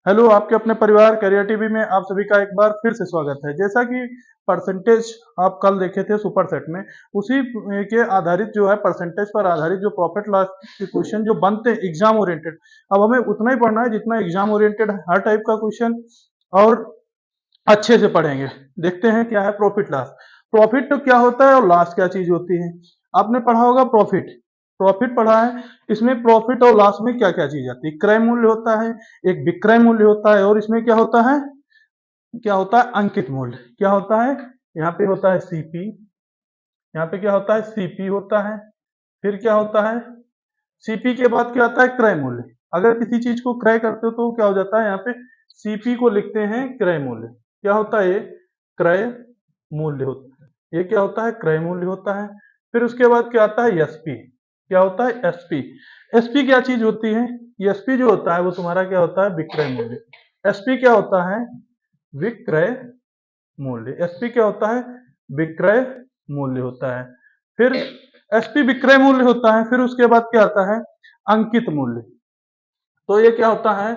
Hello, आपके अपने परिवार करियर टीवी में आप सभी का एक बार फिर से स्वागत है। जैसा कि परसेंटेज आप कल देखे थे सुपर सेट में, उसी के आधारित जो है परसेंटेज पर आधारित जो प्रॉफिट लॉस के क्वेश्चन जो बनते हैं एग्जाम ओरिएंटेड, अब हमें उतना ही पढ़ना है जितना एग्जाम ओरिएंटेड हर टाइप का क्वेश्चन और अच्छे से पढ़ेंगे। देखते हैं क्या है प्रॉफिट लॉस। प्रॉफिट तो क्या होता है और लॉस क्या चीज होती है। आपने पढ़ा होगा प्रॉफिट, प्रॉफिट पढ़ा है। इसमें प्रॉफिट और लॉस में क्या क्या चीज आती है। क्रय मूल्य होता है, एक विक्रय मूल्य होता है, और इसमें क्या होता है, क्या होता है अंकित मूल्य। क्या होता है, यहाँ पे होता है सीपी, यहाँ पे क्या होता है सीपी होता है। फिर क्या होता है, सीपी के बाद क्या आता है क्रय मूल्य। अगर किसी चीज को क्रय करते हो तो क्या हो जाता है, यहाँ पे सीपी को लिखते हैं क्रय मूल्य। क्या होता है, ये क्रय मूल्य होता है। ये क्या होता है, क्रय मूल्य होता है। फिर उसके बाद क्या आता है एसपी। क्या होता है एसपी। एसपी क्या चीज होती है, एसपी जो होता है वो तुम्हारा क्या होता है विक्रय मूल्य। एसपी क्या होता है, विक्रय मूल्य। एसपी क्या होता है, विक्रय मूल्य होता है। फिर एसपी विक्रय मूल्य होता है। फिर उसके बाद क्या आता है अंकित मूल्य। तो ये क्या होता है,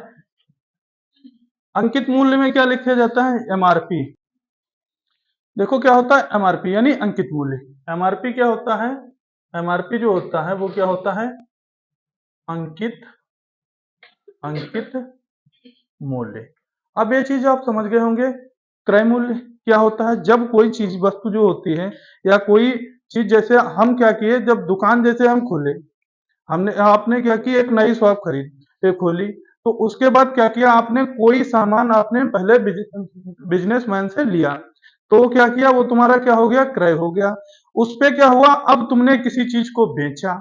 अंकित मूल्य में क्या लिखा जाता है एमआरपी। देखो क्या होता है एमआरपी यानी अंकित मूल्य। एमआरपी क्या होता है, एमआरपी जो होता है वो क्या होता है अंकित, अंकित मूल्य। अब ये चीज आप समझ गए होंगे। क्रय मूल्य क्या होता है, जब कोई चीज वस्तु जो होती है या कोई चीज, जैसे हम क्या किए जब दुकान जैसे हम खोले, हमने आपने क्या किया एक नई शॉप खोली, तो उसके बाद क्या किया आपने, कोई सामान आपने पहले बिजनेसमैन से लिया, तो क्या किया वो तुम्हारा क्या हो गया क्रय हो गया। उस पे क्या हुआ, अब तुमने किसी चीज को बेचा।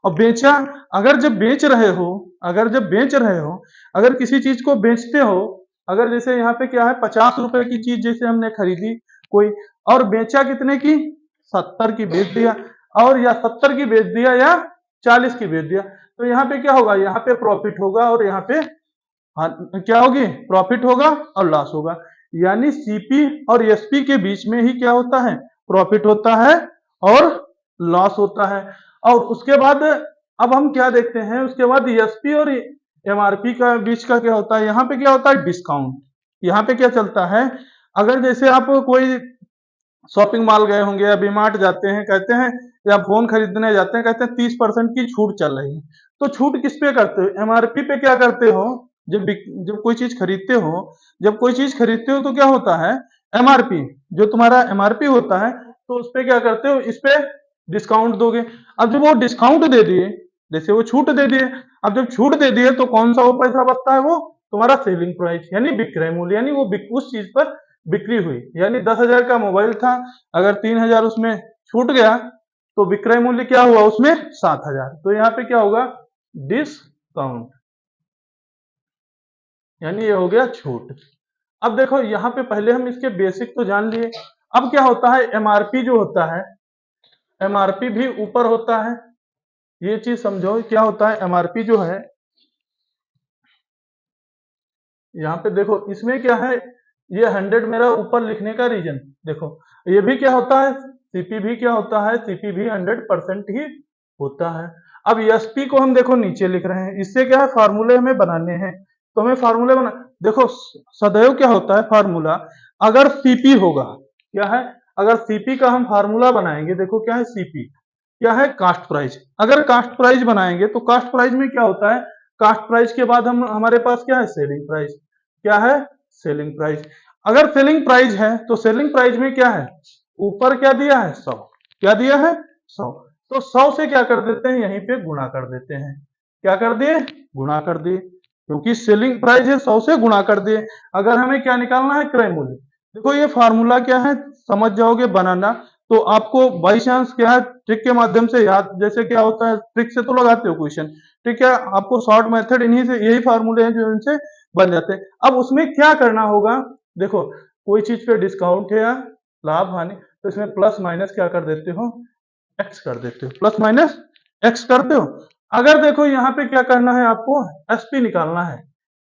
और बेचा, अगर जब बेच रहे हो, अगर जब बेच रहे हो, अगर किसी चीज को बेचते हो, अगर जैसे यहाँ पे क्या है 50 रुपए की चीज जैसे हमने खरीदी कोई, और बेचा कितने की, 70 की बेच दिया, और या 70 की बेच दिया या 40 की बेच दिया, तो यहाँ पे क्या होगा, यहाँ पे प्रॉफिट होगा और यहाँ पे हाँ, क्या होगी प्रॉफिट होगा और लॉस होगा। यानी सीपी और एसपी के बीच में ही क्या होता है प्रॉफिट होता है और लॉस होता है। और उसके बाद अब हम क्या देखते हैं, उसके बाद एसपी और एमआरपी का बीच का क्या होता है, यहाँ पे क्या होता है डिस्काउंट। यहाँ पे क्या चलता है, अगर जैसे आप कोई शॉपिंग मॉल गए होंगे या वीमार्ट जाते हैं, कहते हैं या फोन खरीदने जाते हैं, कहते हैं 30% की छूट चल रही है। तो छूट किस पे करते हो, एमआरपी पे क्या करते हो। जब कोई चीज खरीदते हो, जब कोई चीज खरीदते हो तो क्या होता है एमआरपी, जो तुम्हारा एमआरपी होता है, तो उस पे क्या करते हो, इस पे डिस्काउंट दोगे। अब जब वो डिस्काउंट दे दिए, जैसे वो छूट दे दिए, अब जब छूट दे दिए तो कौन सा वो पैसा बचता है, वो तुम्हारा सेलिंग प्राइस यानी विक्रय मूल्य, यानी वो उस चीज पर बिक्री हुई। यानी 10,000 का मोबाइल था, अगर 3,000 उसमें छूट गया तो विक्रय मूल्य क्या हुआ उसमें 7,000। तो यहाँ पे क्या होगा डिस्काउंट, यानी ये हो गया छूट। अब देखो यहाँ पे पहले हम इसके बेसिक तो जान लिए। अब क्या होता है एमआरपी जो होता है, एमआरपी भी ऊपर होता है। ये चीज समझो क्या होता है एमआरपी जो है, यहाँ पे देखो इसमें क्या है, ये 100 मेरा ऊपर लिखने का रीजन देखो, ये भी क्या होता है सीपी भी क्या होता है, सीपी भी 100% ही होता है। अब एसपी को हम देखो नीचे लिख रहे हैं, इससे क्या है फार्मूले हमें बनाने हैं, तो हमें फार्मूले बना, देखो सदैव क्या होता है फार्मूला, अगर सीपी होगा, क्या है, अगर सीपी का हम फार्मूला बनाएंगे, देखो क्या है सीपी, क्या है कास्ट प्राइस। अगर कास्ट प्राइस बनाएंगे तो कास्ट प्राइस में क्या होता है, कास्ट प्राइस के बाद हम हमारे पास क्या है सेलिंग प्राइस। क्या है सेलिंग प्राइस। अगर सेलिंग प्राइस है तो सेलिंग प्राइस में क्या है, ऊपर क्या दिया है 100, क्या दिया है 100, तो 100 से क्या कर देते हैं यहीं पे गुणा कर देते हैं। क्या कर दिए, गुणा कर दिए, क्योंकि सेलिंग प्राइस है 100 से गुणा कर दिए। अगर हमें क्या निकालना है क्रय मूल्य, देखो ये फार्मूला क्या है समझ जाओगे बनाना, तो आपको बाई चांस क्या है ट्रिक के माध्यम से याद, जैसे क्या होता है ट्रिक से तो लगाते हो क्वेश्चन, ठीक है, आपको शॉर्ट मेथड इन्हीं से, यही फार्मूले हैं जो इनसे बन जाते हैं। अब उसमें क्या करना होगा, देखो कोई चीज पे डिस्काउंट है या लाभ हानि, तो इसमें प्लस माइनस क्या कर देते हो, एक्स कर देते हो, प्लस माइनस एक्स करते हो। अगर देखो यहाँ पे क्या करना है आपको, एसपी निकालना है,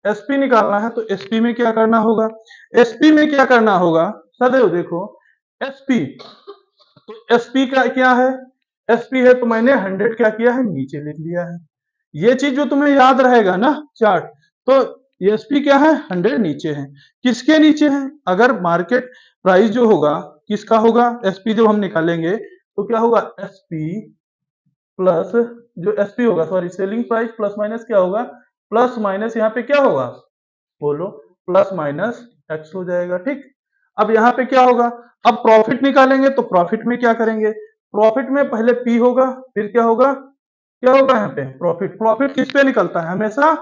एसपी निकालना है, तो एसपी में क्या करना होगा, एसपी में क्या करना होगा, सदैव देखो एसपी, तो एसपी का क्या है, एसपी है तो मैंने 100 क्या किया है नीचे लिख लिया है। ये चीज जो तुम्हें याद रहेगा ना चार्ट, तो एसपी क्या है 100 नीचे है। किसके नीचे है? अगर मार्केट प्राइस जो होगा किसका होगा, एसपी जो हम निकालेंगे तो क्या होगा, एसपी प्लस जो एसपी होगा, sorry selling price plus minus क्या होगा, प्लस माइनस यहाँ पे क्या होगा, बोलो, प्लस माइनस एक्स हो जाएगा। ठीक, अब यहाँ पे क्या होगा, अब प्रॉफिट निकालेंगे तो प्रॉफिट में क्या करेंगे, प्रॉफिट में पहले पी होगा, फिर क्या होगा, क्या होगा यहाँ पे प्रॉफिट। प्रॉफिट किस पे निकलता है, हमेशा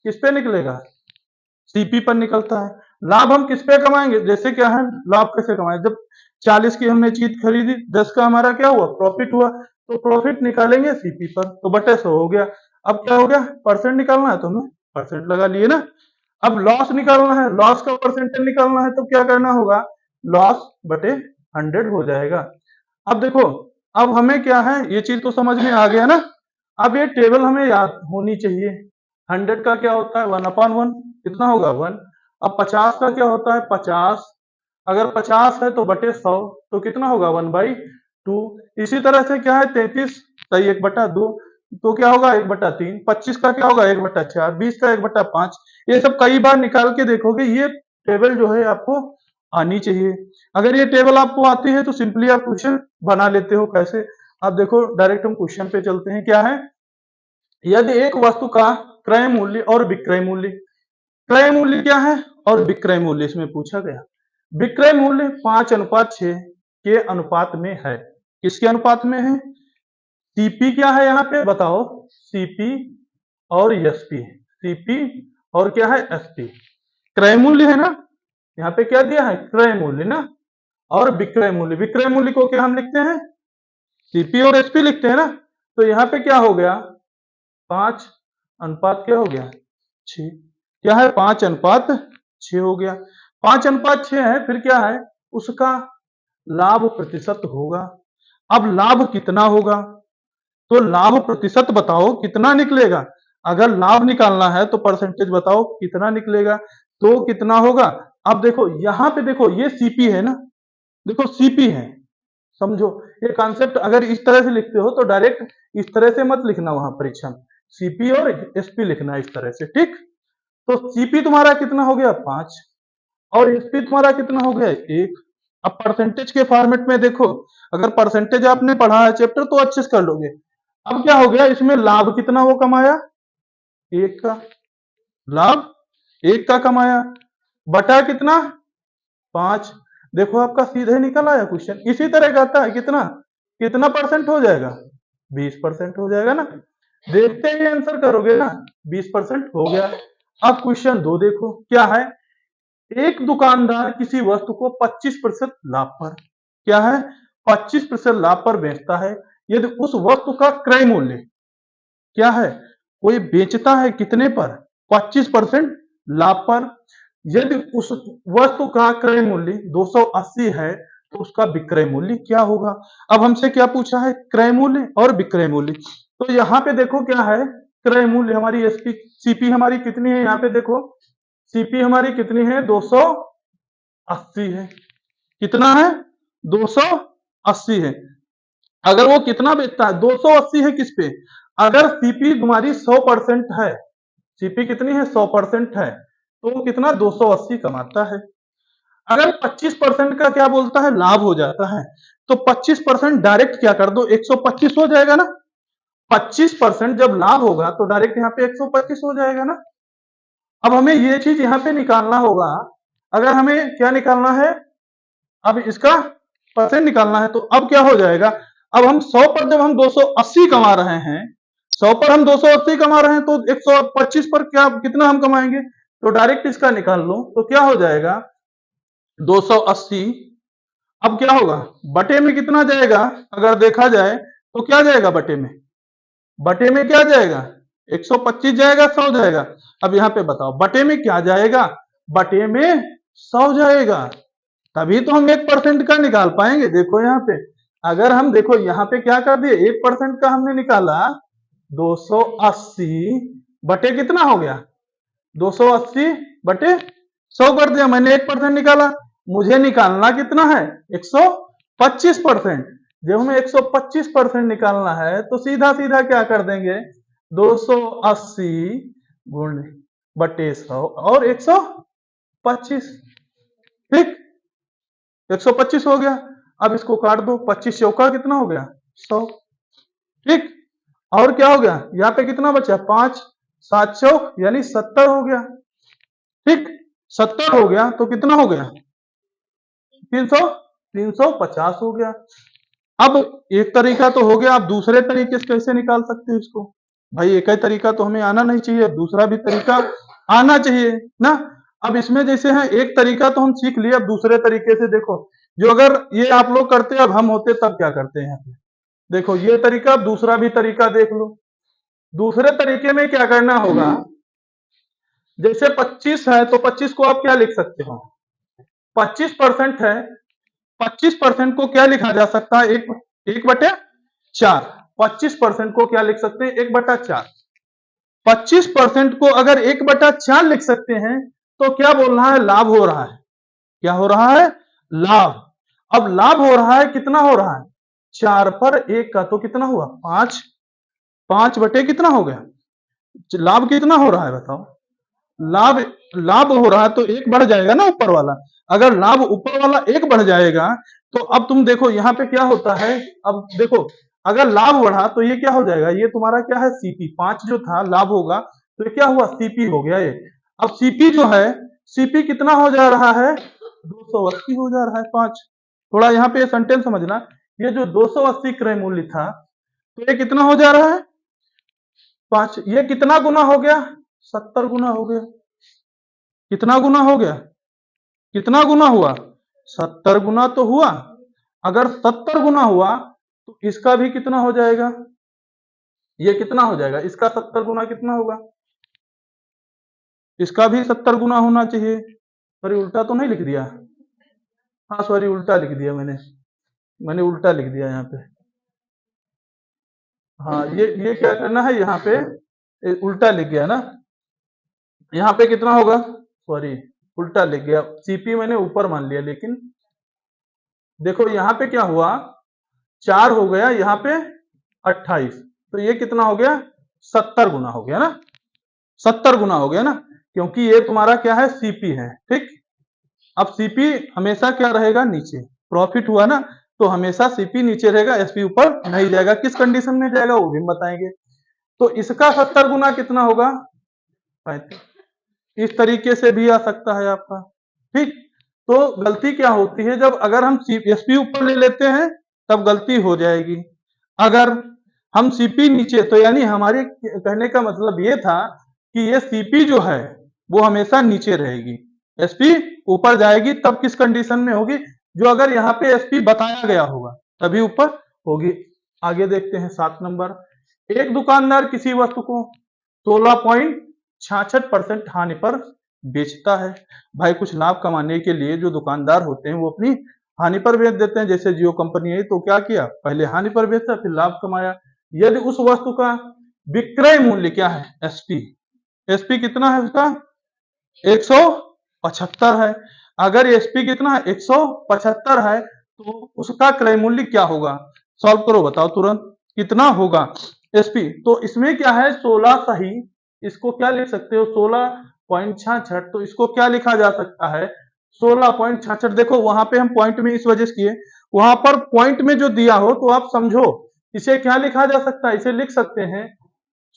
किस पे निकलेगा, सीपी पर निकलता है। लाभ हम किस पे कमाएंगे, जैसे क्या है, लाभ कैसे कमाएं, जब 40 की हमने चीज खरीदी, 10 का हमारा क्या हुआ, प्रॉफिट हुआ, तो प्रॉफिट निकालेंगे सीपी पर, तो बटे 100 हो गया। अब क्या हो गया, परसेंट निकालना है तो हमें परसेंट लगा लिए ना। अब लॉस निकालना है, लॉस का परसेंटेज निकालना है, तो क्या करना होगा, लॉस बटे 100 हो जाएगा। अब देखो, अब हमें क्या है, ये चीज तो समझ में आ गया ना। अब ये टेबल हमें याद होनी चाहिए। 100 का क्या होता है 1/1, कितना होगा 1। अब 50 का क्या होता है 50, अगर 50 है तो बटे 100, तो कितना होगा 1/2। इसी तरह से क्या है 33 सही 1/2, तो क्या होगा 1/3। 25 का क्या होगा 1/4, 20 का 1/5। ये सब कई बार निकाल के देखोगे, ये टेबल जो है आपको आनी चाहिए। अगर ये टेबल आपको आती है तो सिंपली आप क्वेश्चन बना लेते हो। कैसे, आप देखो डायरेक्ट हम क्वेश्चन पे चलते हैं। क्या है, यदि एक वस्तु का क्रय मूल्य और विक्रय मूल्य, क्रय मूल्य क्या है और विक्रय मूल्य इसमें पूछा गया, विक्रय मूल्य 5:6 के अनुपात में है। किसके अनुपात में है, सीपी क्या है यहाँ पे बताओ, सीपी और एसपी, सीपी और क्या है एसपी। क्रय मूल्य है ना, यहाँ पे क्या दिया है क्रय मूल्य ना, और विक्रय मूल्य, विक्रय मूल्य को क्या हम लिखते हैं, सीपी और एसपी लिखते हैं ना। तो यहाँ पे क्या हो गया 5 अनुपात क्या हो गया 6, क्या है 5:6 हो गया। 5:6 है, फिर क्या है उसका लाभ प्रतिशत होगा। अब लाभ कितना होगा, तो लाभ प्रतिशत बताओ कितना निकलेगा। अगर लाभ निकालना है तो परसेंटेज बताओ कितना निकलेगा, तो कितना होगा। अब देखो यहाँ पे देखो ये सीपी है ना, देखो सीपी है, समझो ये कॉन्सेप्ट। अगर इस तरह से लिखते हो तो डायरेक्ट इस तरह से मत लिखना वहां परीक्षा में, सीपी और एसपी लिखना इस तरह से। ठीक, तो सीपी तुम्हारा कितना हो गया 5 और एसपी तुम्हारा कितना हो गया 1। अब परसेंटेज के फॉर्मेट में देखो, अगर परसेंटेज आपने पढ़ा है चैप्टर तो अच्छे से कर लोगे। अब क्या हो गया, इसमें लाभ कितना वो कमाया 1 का, लाभ 1 का कमाया, बटा कितना 5। देखो आपका सीधे निकल आया क्वेश्चन। इसी तरह का आता है कितना, कितना परसेंट हो जाएगा 20% हो जाएगा ना, देखते ही आंसर करोगे ना, 20% हो गया। अब क्वेश्चन 2 देखो क्या है, एक दुकानदार किसी वस्तु को 25% लाभ पर, क्या है 25% लाभ पर बेचता है। यदि उस वस्तु का क्रय मूल्य क्या है, कोई बेचता है कितने पर 25% लाभ पर, यदि उस वस्तु का क्रय मूल्य 280 है तो उसका विक्रय मूल्य क्या होगा। अब हमसे क्या पूछा है, क्रय मूल्य और विक्रय मूल्य। तो यहाँ पे देखो क्या है, क्रय मूल्य हमारी एसपी सीपी हमारी कितनी है, यहाँ पे देखो सीपी हमारी कितनी है 280 है, कितना है 280 है। अगर वो कितना बेचता है 280 है किस पे, अगर सीपी तुम्हारी 100% है, सीपी कितनी है 100% है, तो वो कितना 280 कमाता है। अगर 25% का क्या बोलता है लाभ हो जाता है, तो 25% डायरेक्ट क्या कर दो 125 हो जाएगा ना। 25% जब लाभ होगा तो डायरेक्ट यहाँ पे 125 हो जाएगा ना। अब हमें ये चीज यहाँ पे निकालना होगा, अगर हमें क्या निकालना है, अब इसका परसेंट निकालना है, तो अब क्या हो जाएगा, अब हम 100 पर जब हम 280 कमा रहे हैं, 100 पर हम 280 कमा रहे हैं, तो 125 पर क्या कितना हम कमाएंगे, तो डायरेक्ट इसका निकाल लो, तो क्या हो जाएगा 280। अब क्या होगा बटे में कितना जाएगा, अगर देखा जाए तो क्या जाएगा बटे में, बटे में क्या जाएगा 125 जाएगा 100 जाएगा। अब यहाँ पे बताओ बटे में क्या जाएगा, बटे में 100 जाएगा, तभी तो हम 1% का निकाल पाएंगे। देखो यहाँ पे, अगर हम देखो यहाँ पे क्या कर दिए 1% का हमने निकाला 280 बटे कितना हो गया 280 बटे 100 कर दिया, मैंने 1% निकाला। मुझे निकालना कितना है 125%। जब हमें 125% निकालना है तो सीधा सीधा क्या कर देंगे 280 गुणे बटे 100 और 125। ठीक, 125 हो गया। अब इसको काट दो, 25 चौका कितना हो गया 100। ठीक, और क्या हो गया यहाँ पे कितना बचा 5 7 चौक यानी 70 हो गया। ठीक, 70 हो गया तो कितना हो गया 350 हो गया। अब एक तरीका तो हो गया, आप दूसरे तरीके से कैसे निकाल सकते हो इसको? भाई एक ही तरीका तो हमें आना नहीं चाहिए, दूसरा भी तरीका आना चाहिए ना। अब इसमें जैसे है एक तरीका तो हम सीख लिए, अब दूसरे तरीके से देखो, जो अगर ये आप लोग करते अब हम होते तब क्या करते हैं। देखो ये तरीका, अब दूसरा भी तरीका देख लो। दूसरे तरीके में क्या करना होगा, जैसे 25 है तो 25 को आप क्या लिख सकते हो, 25% है, 25% को क्या लिखा जा सकता है, एक बटे 4। 25% को क्या लिख सकते हैं 1/4। 25% को अगर 1/4 लिख सकते हैं तो क्या बोल रहा है लाभ हो रहा है। क्या हो रहा है लाभ। अब लाभ हो रहा है, कितना हो रहा है 4 पर 1 का तो कितना हुआ 5, 5 बटे कितना हो गया, लाभ कितना हो रहा है बताओ। लाभ लाभ हो रहा है तो एक बढ़ जाएगा ना ऊपर वाला। अगर लाभ ऊपर वाला एक बढ़ जाएगा तो अब तुम देखो यहाँ पे क्या होता है। अब देखो अगर लाभ बढ़ा तो ये क्या हो जाएगा, ये तुम्हारा क्या है सीपी 5 जो था लाभ होगा तो ये क्या हुआ सीपी हो गया ये। अब सीपी जो है, सीपी कितना हो जा रहा है 280 हो जा रहा है 5। थोड़ा यहाँ पे सेंटेंस समझना, ये जो 280 क्रय मूल्य था तो ये कितना हो जा रहा है 5। ये कितना गुना हो गया 70 गुना हो गया। कितना गुना हो गया, कितना गुना हुआ 70 गुना तो हुआ। अगर 70 गुना हुआ तो इसका भी कितना हो जाएगा, ये कितना हो जाएगा, इसका 70 गुना कितना होगा, इसका भी 70 गुना होना चाहिए। सॉरी उल्टा तो नहीं लिख दिया, हाँ सॉरी उल्टा लिख दिया मैंने उल्टा लिख दिया यहाँ पे। हाँ ये क्या करना है यहाँ पे, उल्टा लिख गया ना। यहाँ पे कितना होगा, सॉरी उल्टा लिख गया, सीपी मैंने ऊपर मान लिया, लेकिन देखो यहाँ पे क्या हुआ 4 हो गया, यहाँ पे 28, तो ये कितना हो गया 70 गुना हो गया ना, 70 गुना हो गया ना, क्योंकि ये तुम्हारा क्या है सीपी है। ठीक, अब सीपी हमेशा क्या रहेगा नीचे, प्रॉफिट हुआ ना तो हमेशा सीपी नीचे रहेगा, एसपी ऊपर नहीं जाएगा। किस कंडीशन में जाएगा वो भी बताएंगे। तो इसका 70 गुना कितना होगा 35। इस तरीके से भी आ सकता है आपका। ठीक, तो गलती क्या होती है जब अगर हम एसपी ऊपर ले लेते हैं तब गलती हो जाएगी। अगर हम सीपी नीचे, तो यानी हमारे कहने का मतलब ये था कि ये सीपी जो है वो हमेशा नीचे रहेगी, एसपी ऊपर जाएगी तब किस कंडीशन में होगी, जो अगर यहाँ पे एसपी बताया गया होगा तभी ऊपर होगी। आगे देखते हैं 7 नंबर। एक दुकानदार किसी वस्तु को 16.66% हानि पर बेचता है। भाई कुछ लाभ कमाने के लिए जो दुकानदार होते हैं वो अपनी हानि पर बेच देते हैं। जैसे जियो कंपनी है तो क्या किया, पहले हानि पर बेचा फिर लाभ कमाया। यदि उस वस्तु का विक्रय मूल्य क्या है एसपी, एसपी कितना है उसका 175 है। अगर एसपी कितना है 175 है तो उसका क्रय मूल्य क्या होगा, सॉल्व करो बताओ तुरंत कितना होगा एसपी। तो इसमें क्या है 16 सही, इसको क्या लिख सकते हो 16.66, तो इसको क्या लिखा जा सकता है 16.66। देखो वहां पे हम पॉइंट में इस वजह से किए, वहां पर पॉइंट में जो दिया हो तो आप समझो इसे क्या लिखा जा सकता है, इसे लिख सकते हैं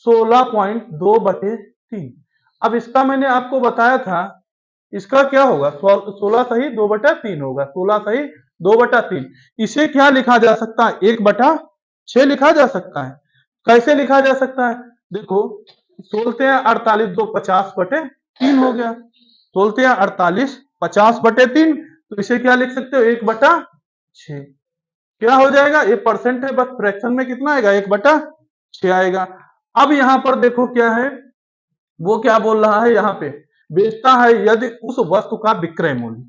16.2/3। अब इसका मैंने आपको बताया था, इसका क्या होगा 16 सही 2/3 होगा, 16 सही 2/3। इसे क्या लिखा जा सकता है 1/6 लिखा जा सकता है। कैसे लिखा जा सकता है, देखो 16 48 2 50/3 हो गया, 16 48 50/3, तो इसे क्या लिख सकते हो 1/6। क्या हो जाएगा, ये परसेंट है बस, फ्रैक्शन में कितना आएगा 1/6 आएगा। अब यहां पर देखो क्या है, वो क्या बोल रहा है यहाँ पे, बेचता है यदि उस वस्तु का विक्रय मूल्य,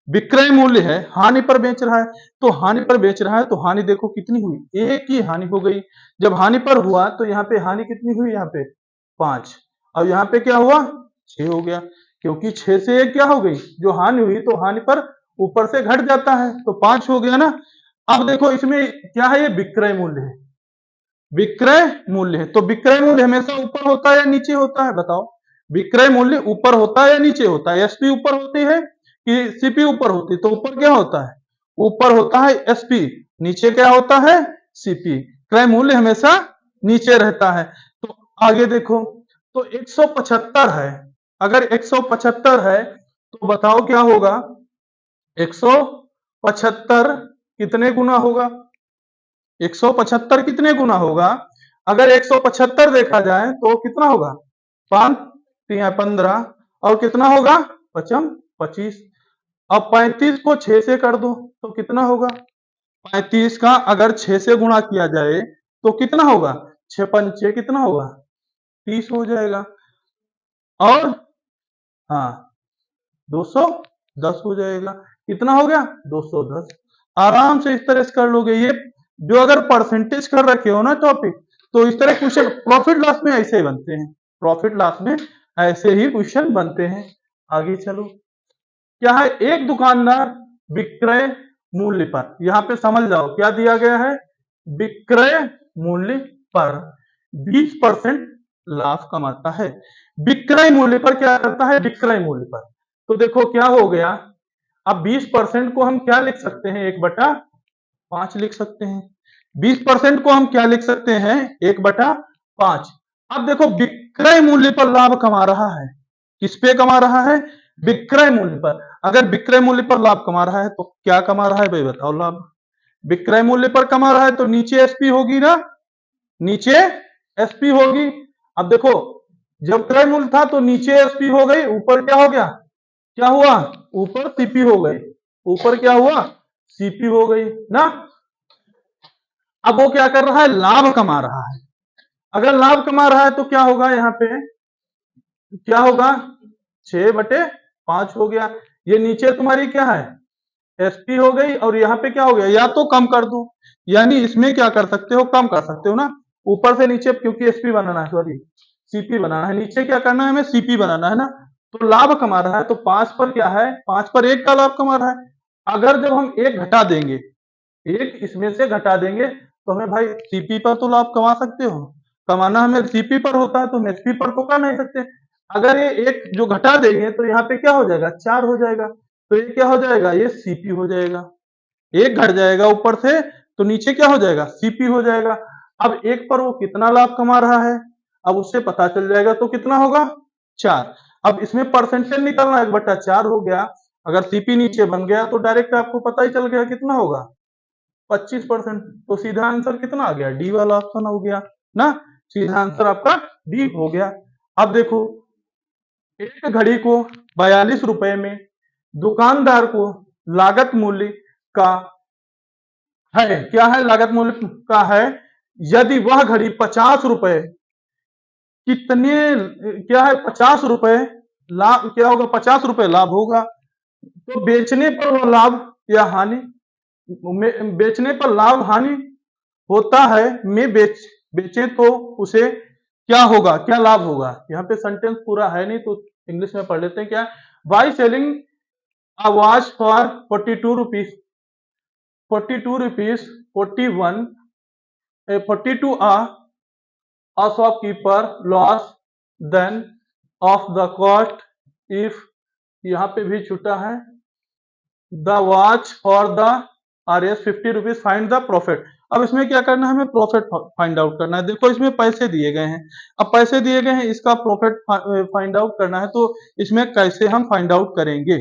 विक्रय मूल्य है हानि पर बेच रहा है, तो हानि पर बेच रहा है तो हानि देखो कितनी हुई, एक ही हानि हो गई। जब हानि पर हुआ तो यहाँ पे हानि कितनी हुई, यहाँ पे 5, और यहाँ पे क्या हुआ 6 हो गया, क्योंकि 6 से एक क्या हो गई, जो हानि हुई तो हानि पर ऊपर से घट जाता है तो 5 हो गया ना। अब देखो इसमें क्या है, ये विक्रय मूल्य है, विक्रय मूल्य है, तो विक्रय मूल्य हमेशा ऊपर होता है या नीचे होता है बताओ। विक्रय मूल्य ऊपर होता है या नीचे होता है? एसपी ऊपर होती है कि सीपी ऊपर होती है? तो ऊपर क्या होता है? ऊपर होता है एसपी, नीचे क्या होता है? सीपी। क्रय मूल्य हमेशा नीचे रहता है। तो आगे देखो, तो 175 है, अगर 175 है तो बताओ क्या होगा? 175 कितने गुना होगा? 175 कितने गुना होगा? अगर 175 देखा जाए तो कितना होगा? 5 तिया 15 और कितना होगा? पचम 25। अब 35 को 6 से कर दो तो कितना होगा? 35 का अगर 6 से गुणा किया जाए तो कितना होगा? 6 पंचे कितना होगा? 30 हो जाएगा। और हाँ 210 हो जाएगा। कितना हो गया? 210। आराम से इस तरह से कर लोगे। ये जो अगर परसेंटेज कर रखे हो ना टॉपिक, तो इस तरह क्वेश्चन प्रॉफिट लॉस में ऐसे ही बनते हैं। प्रॉफिट लॉस में ऐसे ही क्वेश्चन बनते हैं। आगे चलो, क्या है? एक दुकानदार विक्रय मूल्य पर, यहां पे समझ जाओ क्या दिया गया है? विक्रय मूल्य पर 20% लाभ कमाता है। विक्रय मूल्य पर क्या करता है? विक्रय मूल्य पर। तो देखो क्या हो गया, अब 20% को हम क्या लिख सकते हैं? 1/5 लिख सकते हैं। 20% को हम क्या लिख सकते हैं? 1/5। अब देखो विक्रय मूल्य पर लाभ कमा रहा है। किस पे कमा रहा है? विक्रय मूल्य पर। अगर विक्रय मूल्य पर लाभ कमा रहा है तो क्या कमा रहा है भाई बताओ? लाभ। विक्रय मूल्य पर कमा रहा है तो नीचे एसपी होगी ना, नीचे एसपी होगी। अब देखो, जब क्रय मूल्य था तो नीचे एसपी हो गई, ऊपर क्या हो गया? क्या हुआ? ऊपर सीपी हो गई। ऊपर क्या हुआ? सीपी हो गई ना। अब वो क्या कर रहा है? लाभ कमा रहा है। अगर लाभ कमा रहा है तो क्या होगा? यहाँ पे क्या होगा? 6/5 हो गया। ये नीचे तुम्हारी क्या है? एसपी हो गई। और यहाँ पे क्या हो गया? या तो कम कर दो, यानी इसमें क्या कर सकते हो? कम कर सकते हो ना। ऊपर से नीचे, क्योंकि एसपी बनाना है, सॉरी सीपी बनाना है, नीचे क्या करना है? हमें सीपी बनाना है ना। तो लाभ कमा रहा है तो 5 पर क्या है? 5 पर 1 का लाभ कमा रहा है। अगर जब हम 1 घटा देंगे, 1 इसमें से घटा देंगे तो हमें भाई सीपी पर तो लाभ कमा सकते हो। कमाना हमें सीपी पर होता है तो हम एसपी पर तो कर नहीं सकते। अगर ये 1 जो घटा देंगे तो यहाँ पे क्या हो जाएगा? 4 हो जाएगा। तो ये क्या हो जाएगा? ये सीपी हो जाएगा। 1 घट जाएगा ऊपर से तो नीचे क्या हो जाएगा? सीपी हो जाएगा। अब 1 पर वो कितना लाभ कमा रहा है, अब उससे पता चल जाएगा। तो कितना होगा? 4। अब इसमें परसेंटेज निकालना, 1/4 हो गया। अगर सीपी नीचे बन गया तो डायरेक्ट आपको पता ही चल गया कितना होगा? 25%। तो सीधा आंसर कितना आ गया? डी वाला ऑप्शन हो गया ना। सीधा आंसर आपका डी हो गया। अब देखो, एक घड़ी को 42 रुपए में दुकानदार को लागत मूल्य का है, क्या है? लागत मूल्य का है। यदि वह घड़ी 50 रुपए कितने, क्या है? 50 रुपए लाभ, क्या होगा? 50 रुपए लाभ होगा। तो बेचने पर वह लाभ या हानि, बेचने पर लाभ हानि होता है में बेचे तो उसे क्या होगा? क्या लाभ होगा? यहाँ पे सेंटेंस पूरा है नहीं तो इंग्लिश में पढ़ लेते हैं। क्या? By selling a watch for 42 rupees, 42 rupees 41 42 a shopkeeper loss then of the cost if, यहाँ पे भी छूटा है, the watch for the RS 50 rupees find the profit. अब इसमें क्या करना है? हमें प्रॉफिट फाइंड आउट करना है। देखो इसमें पैसे दिए गए हैं, अब पैसे दिए गए हैं, इसका प्रॉफिट फाइंड आउट करना है। तो इसमें कैसे हम फाइंड आउट करेंगे?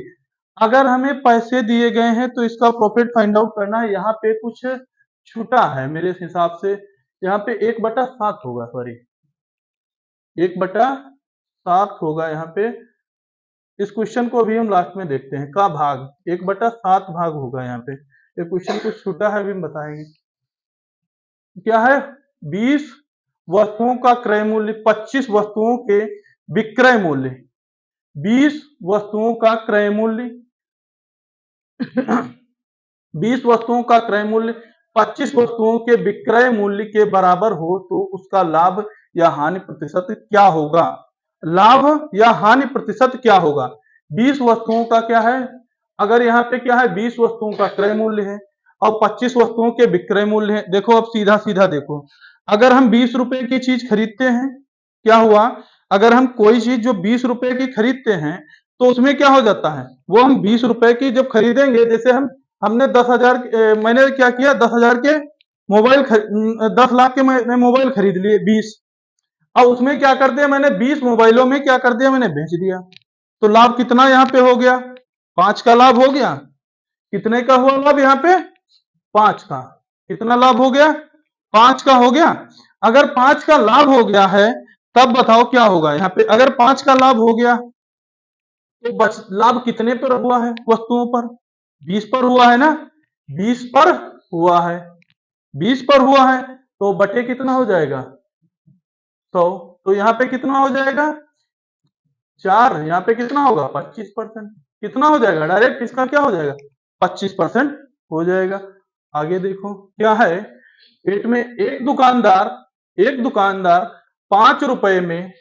अगर हमें पैसे दिए गए हैं तो इसका प्रॉफिट फाइंड आउट करना है। यहाँ पे कुछ छूटा है मेरे हिसाब से, यहाँ पे 1/7 होगा, सॉरी 1/7 होगा यहाँ पे। इस क्वेश्चन को अभी हम लास्ट में देखते हैं। का भाग 1/7 भाग होगा यहाँ पे। ये क्वेश्चन कुछ छूटा है, अभी हम बताएंगे। क्या है? 20 वस्तुओं का क्रय मूल्य 25 वस्तुओं के विक्रय मूल्य, 20 वस्तुओं का क्रय मूल्य 20 वस्तुओं का क्रय मूल्य 25 वस्तुओं के विक्रय मूल्य के बराबर हो तो उसका लाभ या हानि प्रतिशत क्या होगा? लाभ या हानि प्रतिशत क्या होगा? 20 वस्तुओं का क्या है? अगर यहाँ पे क्या है? 20 वस्तुओं का क्रय मूल्य है और 25 वस्तुओं के विक्रय मूल्य है। देखो अब सीधा सीधा देखो, अगर हम 20 रुपए की चीज खरीदते हैं, क्या हुआ? अगर हम कोई चीज जो 20 रुपए की खरीदते हैं तो उसमें क्या हो जाता है, वो हम 20 रुपए की जब खरीदेंगे, जैसे हमने 10,000, मैंने क्या किया, 10,000 के मोबाइल 10 लाख के मैंने मोबाइल खरीद लिए 20। अब उसमें क्या कर दिया मैंने, 20 मोबाइलों में क्या कर दिया मैंने, बेच दिया। तो लाभ कितना यहाँ पे हो गया, 5 का लाभ हो गया। कितने का हुआ लाभ यहाँ पे, 5 का। कितना लाभ हो गया, 5 का हो गया। अगर 5 का लाभ हो गया है तब बताओ क्या होगा यहाँ पे, अगर 5 का लाभ हो गया तो लाभ कितने पर हुआ है, वस्तुओं पर, 20 पर हुआ है ना, 20 पर हुआ है, 20 पर हुआ है, तो बटे कितना हो जाएगा, 100। तो यहाँ पे कितना हो जाएगा, 4। यहाँ पे कितना होगा, 25%। कितना हो जाएगा, डायरेक्ट इसका क्या हो जाएगा, 25% हो जाएगा। आगे देखो क्या है, पेट में एक दुकानदार 5 रुपए में,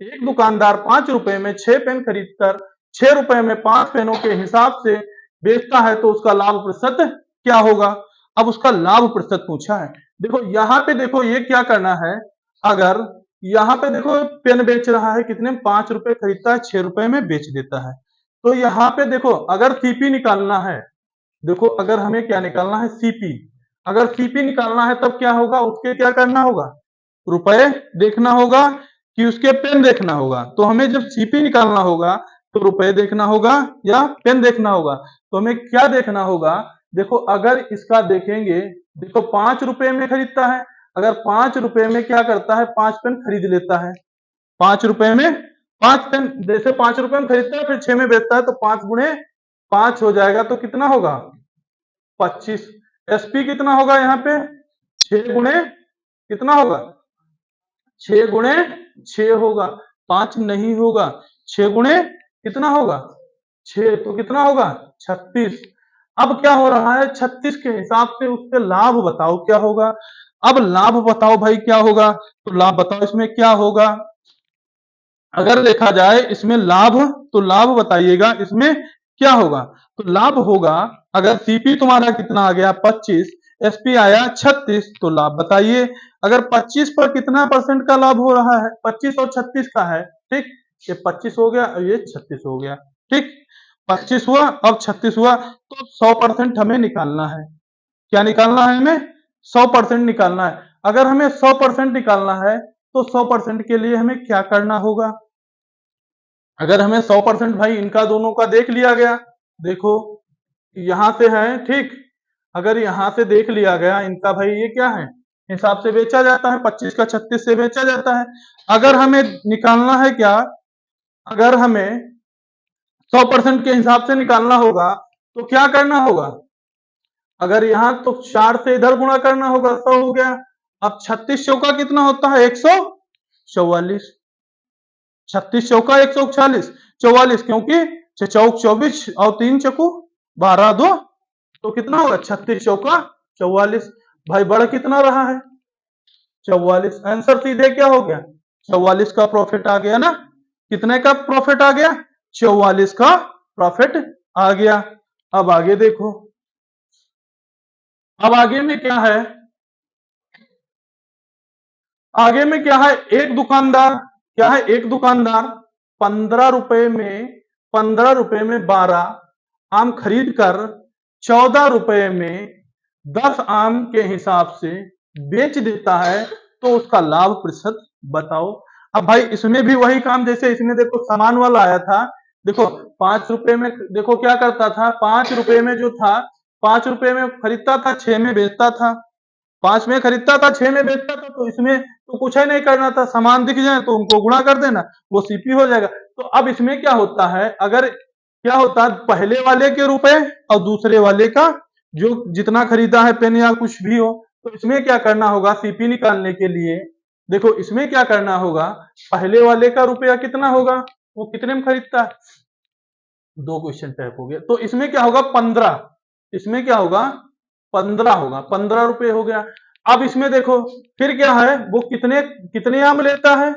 एक दुकानदार 5 रुपए में 6 पेन खरीदकर 6 रुपए में 5 पेनों के हिसाब से बेचता है, तो उसका लाभ प्रतिशत क्या होगा। अब उसका लाभ प्रतिशत पूछा है। देखो यहाँ पे, देखो ये क्या करना है, अगर यहाँ पे देखो पेन बेच रहा है कितने, 5 रुपए खरीदता है, 6 रुपए में बेच देता है। तो यहाँ पे देखो अगर सीपी निकालना है, देखो अगर हमें क्या निकालना है, सीपी। अगर सीपी निकालना है तब क्या होगा, उसके क्या करना होगा, रुपए देखना होगा कि उसके पेन देखना होगा। तो हमें जब सीपी निकालना होगा तो रुपए देखना होगा या पेन देखना होगा। तो हमें क्या देखना होगा, देखो अगर इसका देखेंगे, देखो 5 रुपए में खरीदता है, अगर 5 रुपए में क्या करता है, 5 पेन खरीद लेता है, 5 रुपए में 5 पेन, जैसे 5 रुपए में खरीदता है फिर 6 में बेचता है, तो 5 गुणे 5 हो जाएगा, तो कितना होगा, 25। एसपी कितना होगा यहाँ पे, 6 गुणे कितना होगा, 6 गुणे 6 होगा, 5 नहीं होगा, 6 गुणे कितना होगा, 6, तो कितना होगा, 36। अब क्या हो रहा है, 36 के हिसाब से उससे लाभ बताओ क्या होगा। अब लाभ बताओ भाई क्या होगा, तो लाभ बताओ इसमें क्या होगा। अगर देखा जाए इसमें लाभ, तो लाभ बताइएगा इसमें क्या होगा। तो लाभ होगा, अगर सीपी तुम्हारा कितना आ गया 25, एसपी आया 36, तो लाभ बताइए। अगर 25 पर कितना परसेंट का लाभ हो रहा है, 25 और 36 का है, ठीक, ये 25 हो गया और ये 36 हो गया, ठीक, 25 हुआ अब 36 हुआ, तो 100% हमें निकालना है। क्या निकालना है हमें, 100% निकालना है। अगर हमें 100% निकालना है तो 100% के लिए हमें क्या करना होगा, अगर हमें 100% भाई इनका दोनों का देख लिया गया, देखो यहां से है, ठीक, अगर यहां से देख लिया गया इनका, भाई ये क्या है, हिसाब से बेचा जाता है, 25 का 36 से बेचा जाता है। अगर हमें निकालना है क्या, अगर हमें 100% के हिसाब से निकालना होगा तो क्या करना होगा, अगर यहां तो 4 से इधर गुणा करना होगा, 100 हो गया। अब 36 चौका कितना होता है, 144, 36 चौका 144, 44, क्योंकि 6 चौक 24 और 3 चकू 12, 2, तो कितना होगा, 36 चौका 44। भाई बढ़ कितना रहा है, 44। आंसर सीधे क्या हो गया, 44 का प्रॉफिट आ गया ना। कितने का प्रॉफिट आ गया, 44 का प्रॉफिट आ गया। अब आगे देखो, अब आगे में क्या है, आगे में क्या है, एक दुकानदार, क्या है, एक दुकानदार 15 रुपए में 12 आम खरीद कर 14 रुपए में 10 आम के हिसाब से बेच देता है, तो उसका लाभ प्रतिशत बताओ। अब भाई इसमें भी वही काम, जैसे इसमें देखो सामान वाला आया था, देखो 5 रुपए में, देखो क्या करता था, 5 रुपए में जो था, 5 रुपए में खरीदता था, 6 में बेचता था, 5 में खरीदता था, 6 में बेचता था, तो इसमें तो कुछ ही नहीं करना था, सामान दिख जाए तो उनको गुणा कर देना, वो सीपी हो जाएगा। तो अब इसमें क्या होता है, अगर क्या होता है, पहले वाले के रुपए और दूसरे वाले का जो जितना खरीदा है पेन या कुछ भी हो, तो इसमें क्या करना होगा, सीपी निकालने के लिए, देखो इसमें क्या करना होगा, पहले वाले का रुपया कितना होगा, वो कितने में खरीदता है, 2 क्वेश्चन टाइप हो गया, तो इसमें क्या होगा 15, इसमें क्या होगा 15 होगा, 15 रुपए हो गया। अब इसमें देखो फिर क्या है, वो कितने कितने आम लेता है,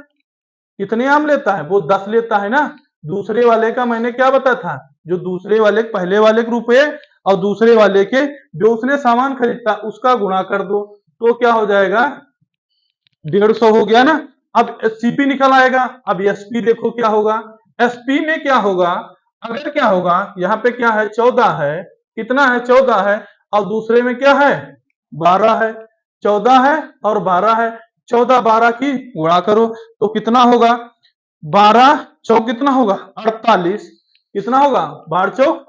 कितने आम लेता है, वो 10 लेता है ना। दूसरे वाले का मैंने क्या बताया था, जो दूसरे वाले, पहले वाले के रुपए और दूसरे वाले के जो उसने सामान खरीदा उसका गुणा कर दो, तो क्या हो जाएगा, 150 हो गया ना। अब सीपी निकल आएगा। अब एसपी देखो क्या होगा, एसपी में क्या होगा, अगर क्या होगा, यहाँ पे क्या है 14 है, कितना है 14 है, और दूसरे में क्या है 12 है, 14 है और 12 है, 14 12 की गुणा करो तो कितना होगा, 12 चौक कितना होगा 48, कितना होगा 12 चौक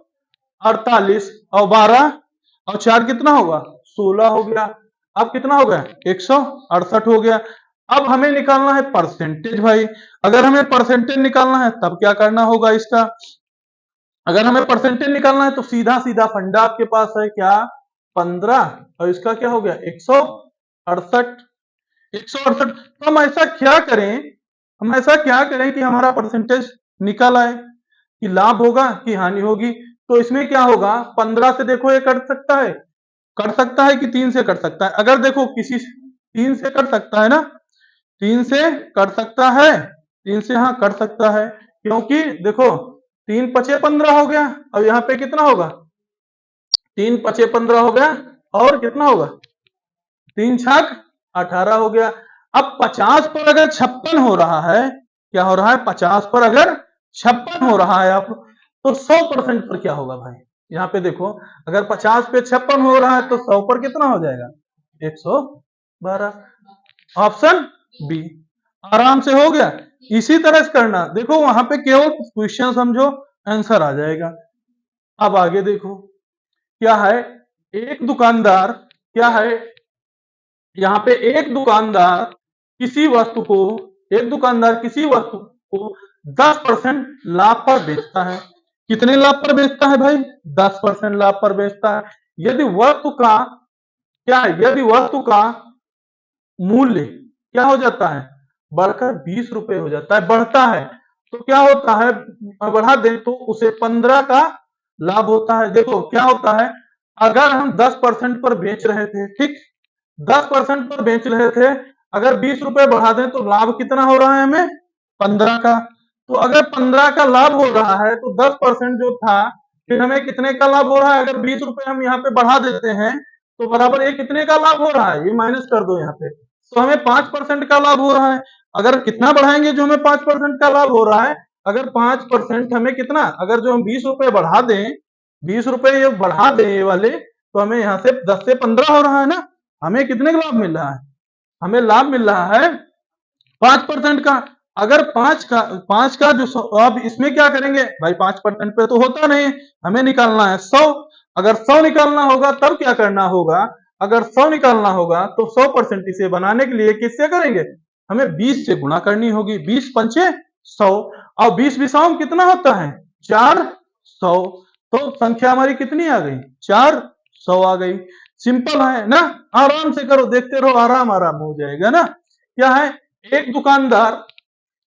48 और 12 और 4 कितना होगा 16 हो गया। अब कितना हो गया 168 हो गया। अब हमें निकालना है परसेंटेज भाई। अगर हमें परसेंटेज निकालना है तब क्या करना होगा इसका, अगर हमें परसेंटेज निकालना है तो सीधा सीधा फंडा आपके पास है क्या 15 और इसका क्या हो गया 168, 168। तो हम ऐसा क्या करें, हम ऐसा क्या करें कि हमारा परसेंटेज निकल आए, कि लाभ होगा कि हानि होगी। तो इसमें क्या होगा 15 से देखो ये कट सकता है, कर सकता है कि 3 से कर सकता है, अगर देखो किसी 3 से कर सकता है ना, 3 से कर सकता है, 3 से हाँ कर सकता है, क्योंकि देखो 3 पचे 15 हो गया, अब यहाँ पे कितना होगा 3 पचे 15 हो गया और कितना होगा 3 छक 18 हो गया। अब 50 पर अगर 56 हो रहा है, क्या हो रहा है 50 पर अगर 56 हो रहा है आप, तो 100% पर क्या होगा भाई, यहाँ पे देखो अगर 50 पे 56 हो रहा है तो 100 पर कितना हो जाएगा 112, ऑप्शन बी आराम से हो गया। इसी तरह से करना, देखो वहां पे केवल क्वेश्चन समझो आंसर आ जाएगा। अब आगे देखो क्या है, एक दुकानदार क्या है, यहाँ पे एक दुकानदार किसी वस्तु को, एक दुकानदार किसी वस्तु को 10% लाभ पर बेचता है। कितने लाभ पर बेचता है भाई 10% लाभ पर बेचता है। यदि वस्तु का क्या है, यदि वस्तु का मूल्य क्या हो जाता है बढ़कर 20 रुपए हो जाता है, बढ़ता है तो क्या होता है, बढ़ा दे तो उसे 15 का लाभ होता है। देखो क्या होता है, अगर हम 10% पर बेच रहे थे, ठीक 10% पर बेच रहे थे, अगर 20 रुपए बढ़ा दें तो लाभ कितना हो रहा है हमें 15 का। तो अगर 15 का लाभ हो रहा है तो 10% जो था फिर हमें कितने का लाभ हो रहा है, अगर 20 रुपए हम यहाँ पे बढ़ा देते हैं तो बराबर ये कितने का लाभ हो रहा है, ये माइनस कर दो यहाँ पे, तो हमें 5% का लाभ हो रहा है। अगर कितना बढ़ाएंगे जो हमें 5% का लाभ हो रहा है, अगर 5% हमें कितना, अगर जो हम 20 रुपए बढ़ा दें, 20 रुपए ये बढ़ा दें ये वाले, तो हमें यहाँ से 10 से 15 हो रहा है ना, हमें कितने का लाभ मिल रहा है, हमें लाभ मिल रहा है 5% का। अगर 5 का जो अब इसमें क्या करेंगे भाई 5% पे तो होता नहीं, हमें निकालना है 100। अगर 100 निकालना होगा तब क्या करना होगा, अगर 100 निकालना होगा तो 100% इसे बनाने के लिए किससे करेंगे, हमें 20 से गुणा करनी होगी, 20 पंचे 100 और 20 विषम कितना होता है 400, तो संख्या हमारी कितनी आ गई 400 आ गई। सिंपल है ना, आराम से करो देखते रहो, आराम आराम हो जाएगा ना। क्या है, एक दुकानदार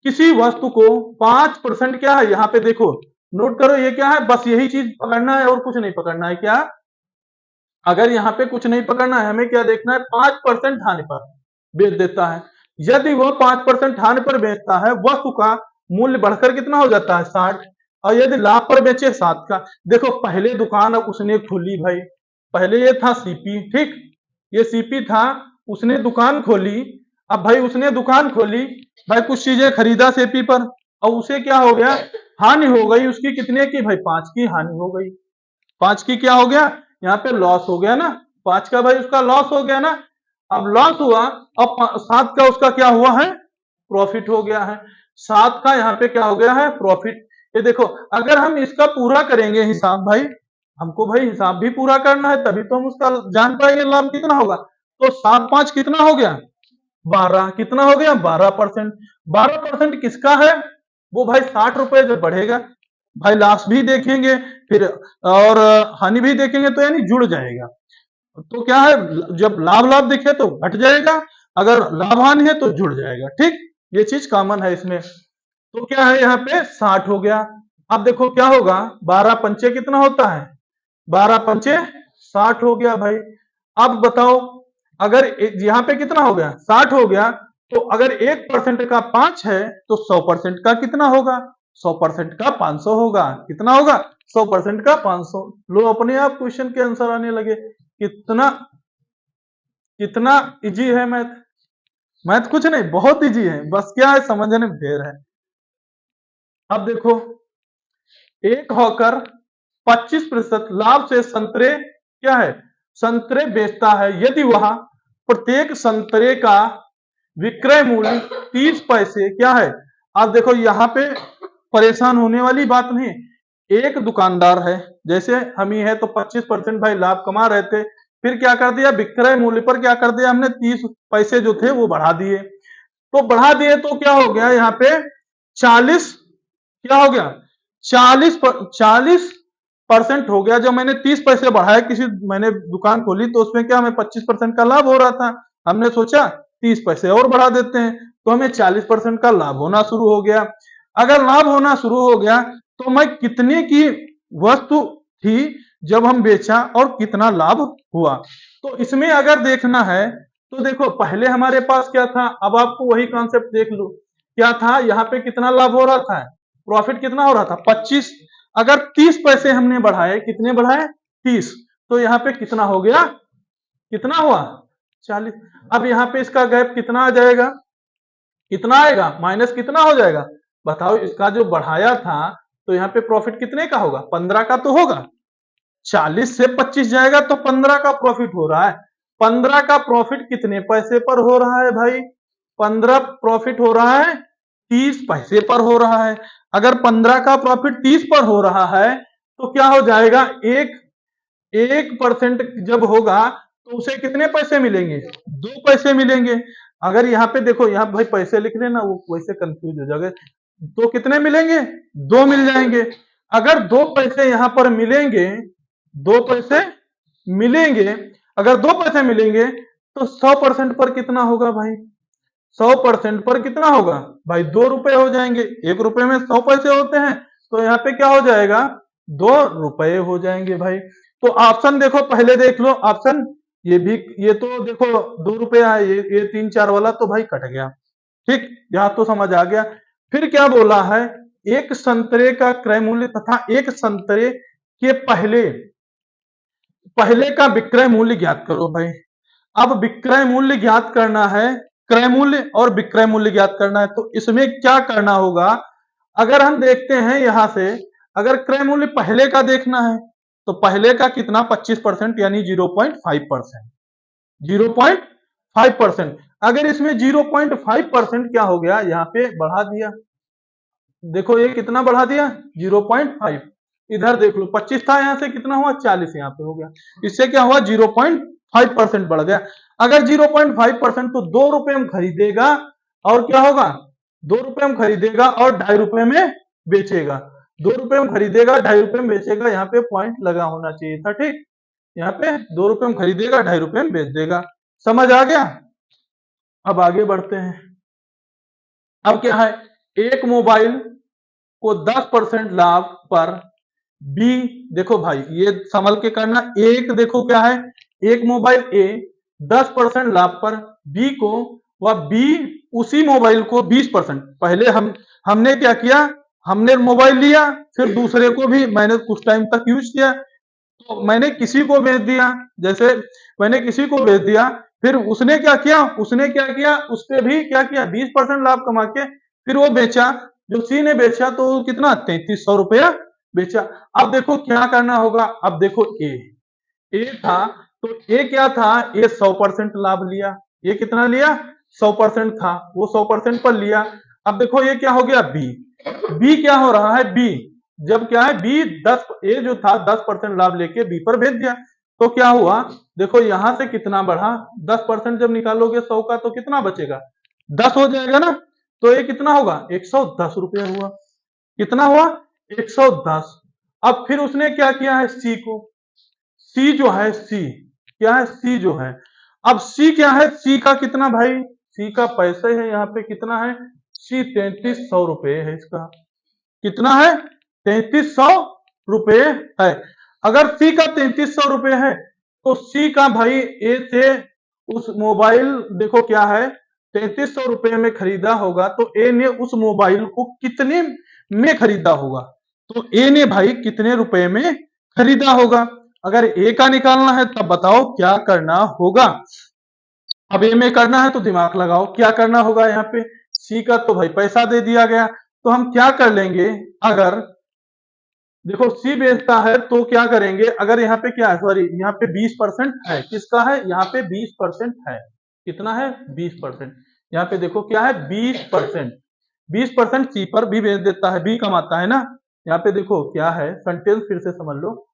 किसी वस्तु को 5% क्या है, यहाँ पे देखो नोट करो ये क्या है, बस यही चीज पकड़ना है और कुछ नहीं पकड़ना है। क्या, अगर यहाँ पे कुछ नहीं पकड़ना है, हमें क्या देखना है 5% हानि पर बेच देता है। यदि वो 5% हानि पर बेचता है, वस्तु का मूल्य बढ़कर कितना हो जाता है 60, और यदि लाभ पर बेचे 7 का। देखो पहले दुकान अब उसने खोली भाई, पहले ये था सीपी, ठीक ये सीपी था, उसने दुकान खोली। अब भाई उसने दुकान खोली, भाई कुछ चीजें खरीदा सीपी पर, और उसे क्या हो गया हानि हो गई उसकी, कितने की भाई 5 की हानि हो गई, 5 की क्या हो गया यहाँ पे लॉस हो गया ना, 5 का भाई उसका लॉस हो गया ना। अब लॉस हुआ, अब 7 का उसका क्या हुआ है प्रॉफिट हो गया है, 7 का यहाँ पे क्या हो गया है प्रॉफिट। ये देखो अगर हम इसका पूरा करेंगे हिसाब भाई, हमको भाई हिसाब भी पूरा करना है तभी तो हम उसका जान पाएंगे लाभ कितना होगा। तो 7 5 कितना हो गया 12, कितना हो गया 12%। 12% किसका है, वो भाई 60 रुपए जब बढ़ेगा, भाई लाभ भी देखेंगे फिर और हानि भी देखेंगे तो यानी जुड़ जाएगा। तो क्या है, जब लाभ लाभ दिखे तो घट जाएगा, अगर लाभ हानि है तो जुड़ जाएगा, ठीक ये चीज कॉमन है इसमें। तो क्या है यहाँ पे 60 हो गया। अब देखो क्या होगा 12 पंचे कितना होता है 12 पंचे 60 हो गया भाई। अब बताओ अगर यहाँ पे कितना हो गया 60 हो गया, तो अगर 1% का 5 है तो 100% का कितना होगा 100% का 500 होगा, कितना होगा 100% का 500। लो अपने आप क्वेश्चन के आंसर आने लगे, कितना कितना इजी है मैथ। मैथ कुछ नहीं, बहुत इजी है, बस क्या है समझने में देर है। अब देखो, एक हॉकर 25% लाभ से संतरे क्या है, संतरे बेचता है यदि वह प्रत्येक संतरे का विक्रय मूल्य 30 पैसे क्या है। अब देखो यहाँ पे परेशान होने वाली बात नहीं, एक दुकानदार है, जैसे हम ही है तो 25% भाई लाभ कमा रहे थे, फिर क्या कर दिया, विक्रय मूल्य पर क्या कर दिया हमने, 30 पैसे जो थे वो बढ़ा दिए। तो बढ़ा दिए तो क्या हो गया यहाँ पे 40, क्या हो गया 40% हो गया। जब मैंने 30 पैसे बढ़ाए, किसी मैंने दुकान खोली तो उसमें क्या हमें 25% का लाभ हो रहा था, हमने सोचा 30 पैसे और बढ़ा देते हैं तो हमें 40% का लाभ होना शुरू हो गया। अगर लाभ होना शुरू हो गया तो मैं कितने की वस्तु थी जब हम बेचा और कितना लाभ हुआ। तो इसमें अगर देखना है तो देखो पहले हमारे पास क्या था, अब आपको वही कॉन्सेप्ट देख लो, क्या था यहाँ पे कितना लाभ हो रहा था, प्रॉफिट कितना हो रहा था 25। अगर 30 पैसे हमने बढ़ाए, कितने बढ़ाए 30, तो यहाँ पे कितना हो गया, कितना हुआ 40। अब यहाँ पे इसका गैप कितना आ जाएगा, कितना आएगा, माइनस कितना हो जाएगा, बताओ। इसका जो बढ़ाया था तो यहाँ पे प्रॉफिट कितने का होगा, 15 का तो होगा, 40 से 25 जाएगा तो 15 का प्रॉफिट हो रहा है। 15 का प्रॉफिट कितने पैसे पर हो रहा है भाई, 15 प्रॉफिट हो रहा है 30 पैसे पर हो रहा है। अगर 15 का प्रॉफिट 30 पर हो रहा है तो क्या हो जाएगा, 1% जब होगा तो उसे कितने पैसे मिलेंगे, 2 पैसे मिलेंगे। अगर यहाँ पे देखो, यहाँ भाई पैसे लिख लेना, वो वैसे कंफ्यूज हो जाएगा। तो कितने मिलेंगे, 2 मिल जाएंगे। अगर 2 पैसे यहाँ पर मिलेंगे, 2 पैसे मिलेंगे, अगर 2 पैसे मिलेंगे तो 100% पर कितना होगा भाई, 100% पर कितना होगा भाई, 2 रुपए हो जाएंगे। 1 रुपए में 100 पैसे होते हैं तो यहाँ पे क्या हो जाएगा, 2 रुपए हो जाएंगे भाई। तो ऑप्शन देखो, पहले देख लो ऑप्शन, ये भी, ये तो देखो 2 रुपया है, ये 3-4 वाला तो भाई कट गया, ठीक, यहां तो समझ आ गया। फिर क्या बोला है, एक संतरे का क्रय मूल्य तथा एक संतरे के पहले पहले का विक्रय मूल्य ज्ञात करो भाई। अब विक्रय मूल्य ज्ञात करना है, क्रय मूल्य और विक्रय मूल्य ज्ञात करना है, तो इसमें क्या करना होगा, अगर हम देखते हैं यहां से, अगर क्रय मूल्य पहले का देखना है तो पहले का कितना 25% यानी 0.5%, 0.5%। अगर इसमें 0.5% क्या हो गया, यहाँ पे बढ़ा दिया, देखो ये कितना बढ़ा दिया 0.5, इधर देख लो 25 था, यहां से कितना हुआ 40, यहाँ पे हो गया, इससे क्या हुआ 0.5% बढ़ गया। अगर 0.5% तो 2 रुपए में खरीदेगा और क्या होगा, 2 रुपए में खरीदेगा और 2.5 रुपए में बेचेगा, 2 रुपए में खरीदेगा 2.5 रुपए में बेचेगा, यहाँ पे पॉइंट लगा होना चाहिए था, ठीक, यहाँ पे 2 रुपए में खरीदेगा 2.5 रुपए में बेच देगा। समझ आ गया। अब आगे बढ़ते हैं। अब क्या है, एक मोबाइल को 10% लाभ पर बी, देखो भाई ये संभल के करना, एक देखो क्या है, एक मोबाइल ए 10% लाभ पर बी को, वह बी उसी मोबाइल को 20%, पहले हमने क्या किया, हमने मोबाइल लिया, फिर दूसरे को भी मैंने कुछ टाइम तक यूज किया, तो मैंने किसी को बेच दिया, जैसे मैंने किसी को बेच दिया, फिर उसने क्या किया, उस पर भी क्या किया 20% लाभ कमा के फिर वो बेचा, जो सी ने बेचा तो कितना 3300 रुपया बेचा। अब देखो क्या करना होगा, अब देखो ए था, तो ए क्या था, ए 100% लाभ लिया, ये कितना लिया 100% था, वो 100% पर लिया। अब देखो ये क्या हो गया बी क्या हो रहा है, बी जब क्या है बी 10, ए जो था 10% लाभ लेके बी पर भेज दिया, तो क्या हुआ, देखो यहां से कितना बढ़ा, 10% जब निकालोगे 100 का तो कितना बचेगा 10 हो जाएगा ना, तो ये कितना होगा 110 रुपया हुआ, कितना हुआ 110। अब फिर उसने क्या किया है सी को, सी जो है सी क्या है, सी जो है, अब सी क्या है, सी का कितना भाई, सी का पैसे है यहाँ पे कितना है, सी 3300 रुपये है इसका, कितना है 3300 रुपये है। अगर सी का 3300 रुपये है तो सी का भाई ए से उस मोबाइल, देखो क्या है 3300 रुपये में खरीदा होगा तो ए ने उस मोबाइल को कितने में खरीदा होगा, तो ए ने भाई कितने रुपए में खरीदा होगा। अगर ए का निकालना है तब बताओ क्या करना होगा। अब ए में करना है तो दिमाग लगाओ, क्या करना होगा यहाँ पे। सी का तो भाई पैसा दे दिया गया, तो हम क्या कर लेंगे, अगर देखो सी बेचता है तो क्या करेंगे, अगर यहाँ पे क्या है, सॉरी यहाँ पे 20% है, किसका है, यहाँ पे 20% है, कितना है 20%। यहाँ पे देखो क्या है 20%, 20% सी पर भी बेच देता है, बी कमाता है ना। यहाँ पे देखो क्या है, सेंटेंस फिर से समझ लो।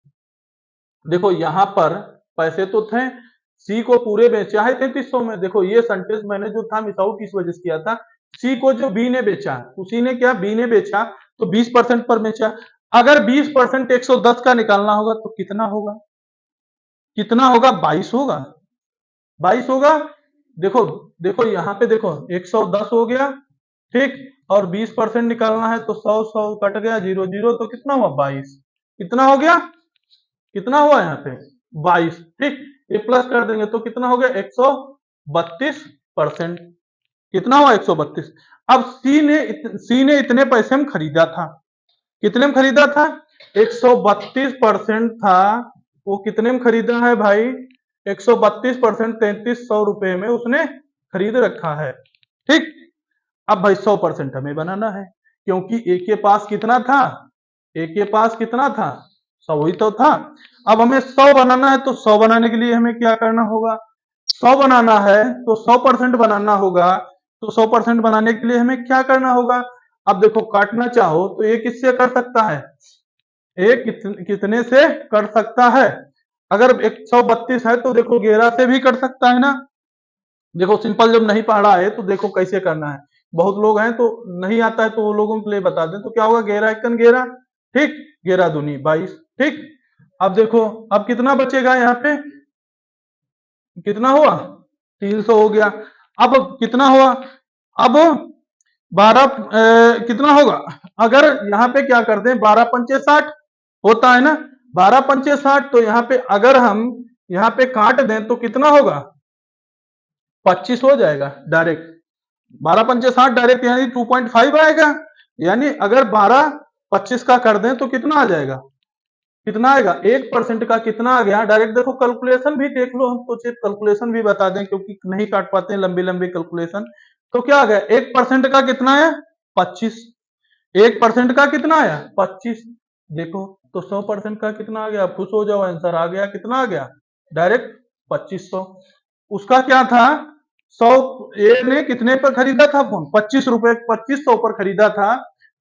देखो यहाँ पर पैसे तो थे, सी को पूरे बेचा है 3300 में। देखो ये सेंटेंस मैंने जो था मिस आउट इस वजह से किया था, सी को जो बी ने बेचा, उसी ने क्या बी ने बेचा तो 20% पर बेचा। अगर 20% 110 का निकालना होगा तो कितना होगा, कितना होगा 22 होगा, 22 होगा। देखो देखो यहाँ पे देखो 110 हो गया, ठीक, और 20% निकालना है तो 100 100 कट गया, 0 0, तो कितना हुआ 22, कितना हो गया, कितना हुआ यहाँ पे 22, ठीक। ये प्लस कर देंगे तो कितना हो गया 132%, कितना हुआ 132। अब सी ने इतने पैसे में खरीदा था, कितने में खरीदा था 132% था, वो कितने में खरीदा है भाई 132%, 3300 रुपए में उसने खरीद रखा है, ठीक। अब भाई 100% हमें बनाना है, क्योंकि ए के पास कितना था, ए के पास कितना था 100 ही तो था। अब हमें 100 बनाना है, तो 100 बनाने के लिए हमें क्या करना होगा, 100 बनाना है तो 100% बनाना होगा, तो 100% बनाने के लिए हमें क्या करना होगा। अब देखो काटना चाहो तो ये किससे कर सकता है, ये कितने से कर सकता है, अगर 132 है तो देखो 11 से भी कर सकता है ना। देखो सिंपल जब नहीं पढ़ा है तो देखो कैसे करना है, बहुत लोग हैं तो नहीं आता है, तो वो लोगों के लिए बता दें, तो क्या होगा 11 एकन 11, ठीक, 11 दूनी 22, ठीक। अब देखो अब कितना बचेगा यहाँ पे, कितना हुआ 300 हो गया। अब कितना हुआ, अब 12 कितना होगा, अगर यहाँ पे क्या करते हैं 12 पंचे 60 होता है ना, 12 पंचे 60, तो यहाँ पे अगर हम यहाँ पे काट दें तो कितना होगा 25 हो जाएगा डायरेक्ट, 12 पंचे 60 डायरेक्ट यानी 2.5 आएगा। यानी अगर 12 25 का कर दें तो कितना आ जाएगा, कितना आएगा 1% का कितना आ गया डायरेक्ट। देखो कैलकुलेशन भी देख लो, हम सोचे कैलकुलेशन भी बता दें क्योंकि नहीं काट पाते हैं लंबी लंबी कैलकुलेशन। तो क्या आ गया 1% का कितना है 25, 1% का कितना आया 25, देखो तो 100% का कितना आ गया, खुश हो जाओ आंसर आ गया, कितना आ गया डायरेक्ट 2500। उसका क्या था 100, ए ने कितने पर खरीदा था फोन 25 रुपए, 2500 पर खरीदा था,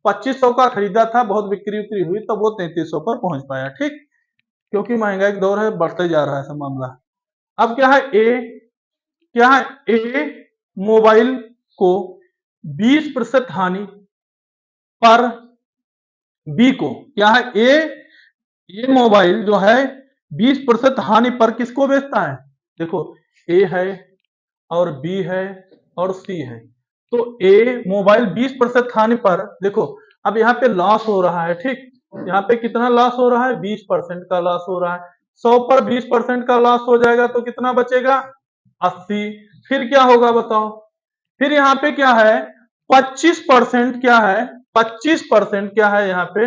2500 का खरीदा था, बहुत बिक्री उक्री हुई तब वो 3300 पर पहुंच पाया, ठीक। क्योंकि महंगाई का दौर है, बढ़ते जा रहा है सब मामला। अब क्या है ए, क्या है ए मोबाइल को 20% हानि पर बी को, क्या है ये मोबाइल जो है 20% हानि पर किसको बेचता है, देखो ए है और बी है और सी है, तो ए मोबाइल 20% हानि पर, देखो अब यहाँ पे लॉस हो रहा है, ठीक, यहाँ पे कितना लॉस हो रहा है 20% का लॉस हो रहा है, 100 पर 20% का लॉस हो जाएगा तो कितना बचेगा 80। फिर क्या होगा बताओ, फिर यहाँ पे क्या है 25% क्या है, 25% क्या है यहाँ पे,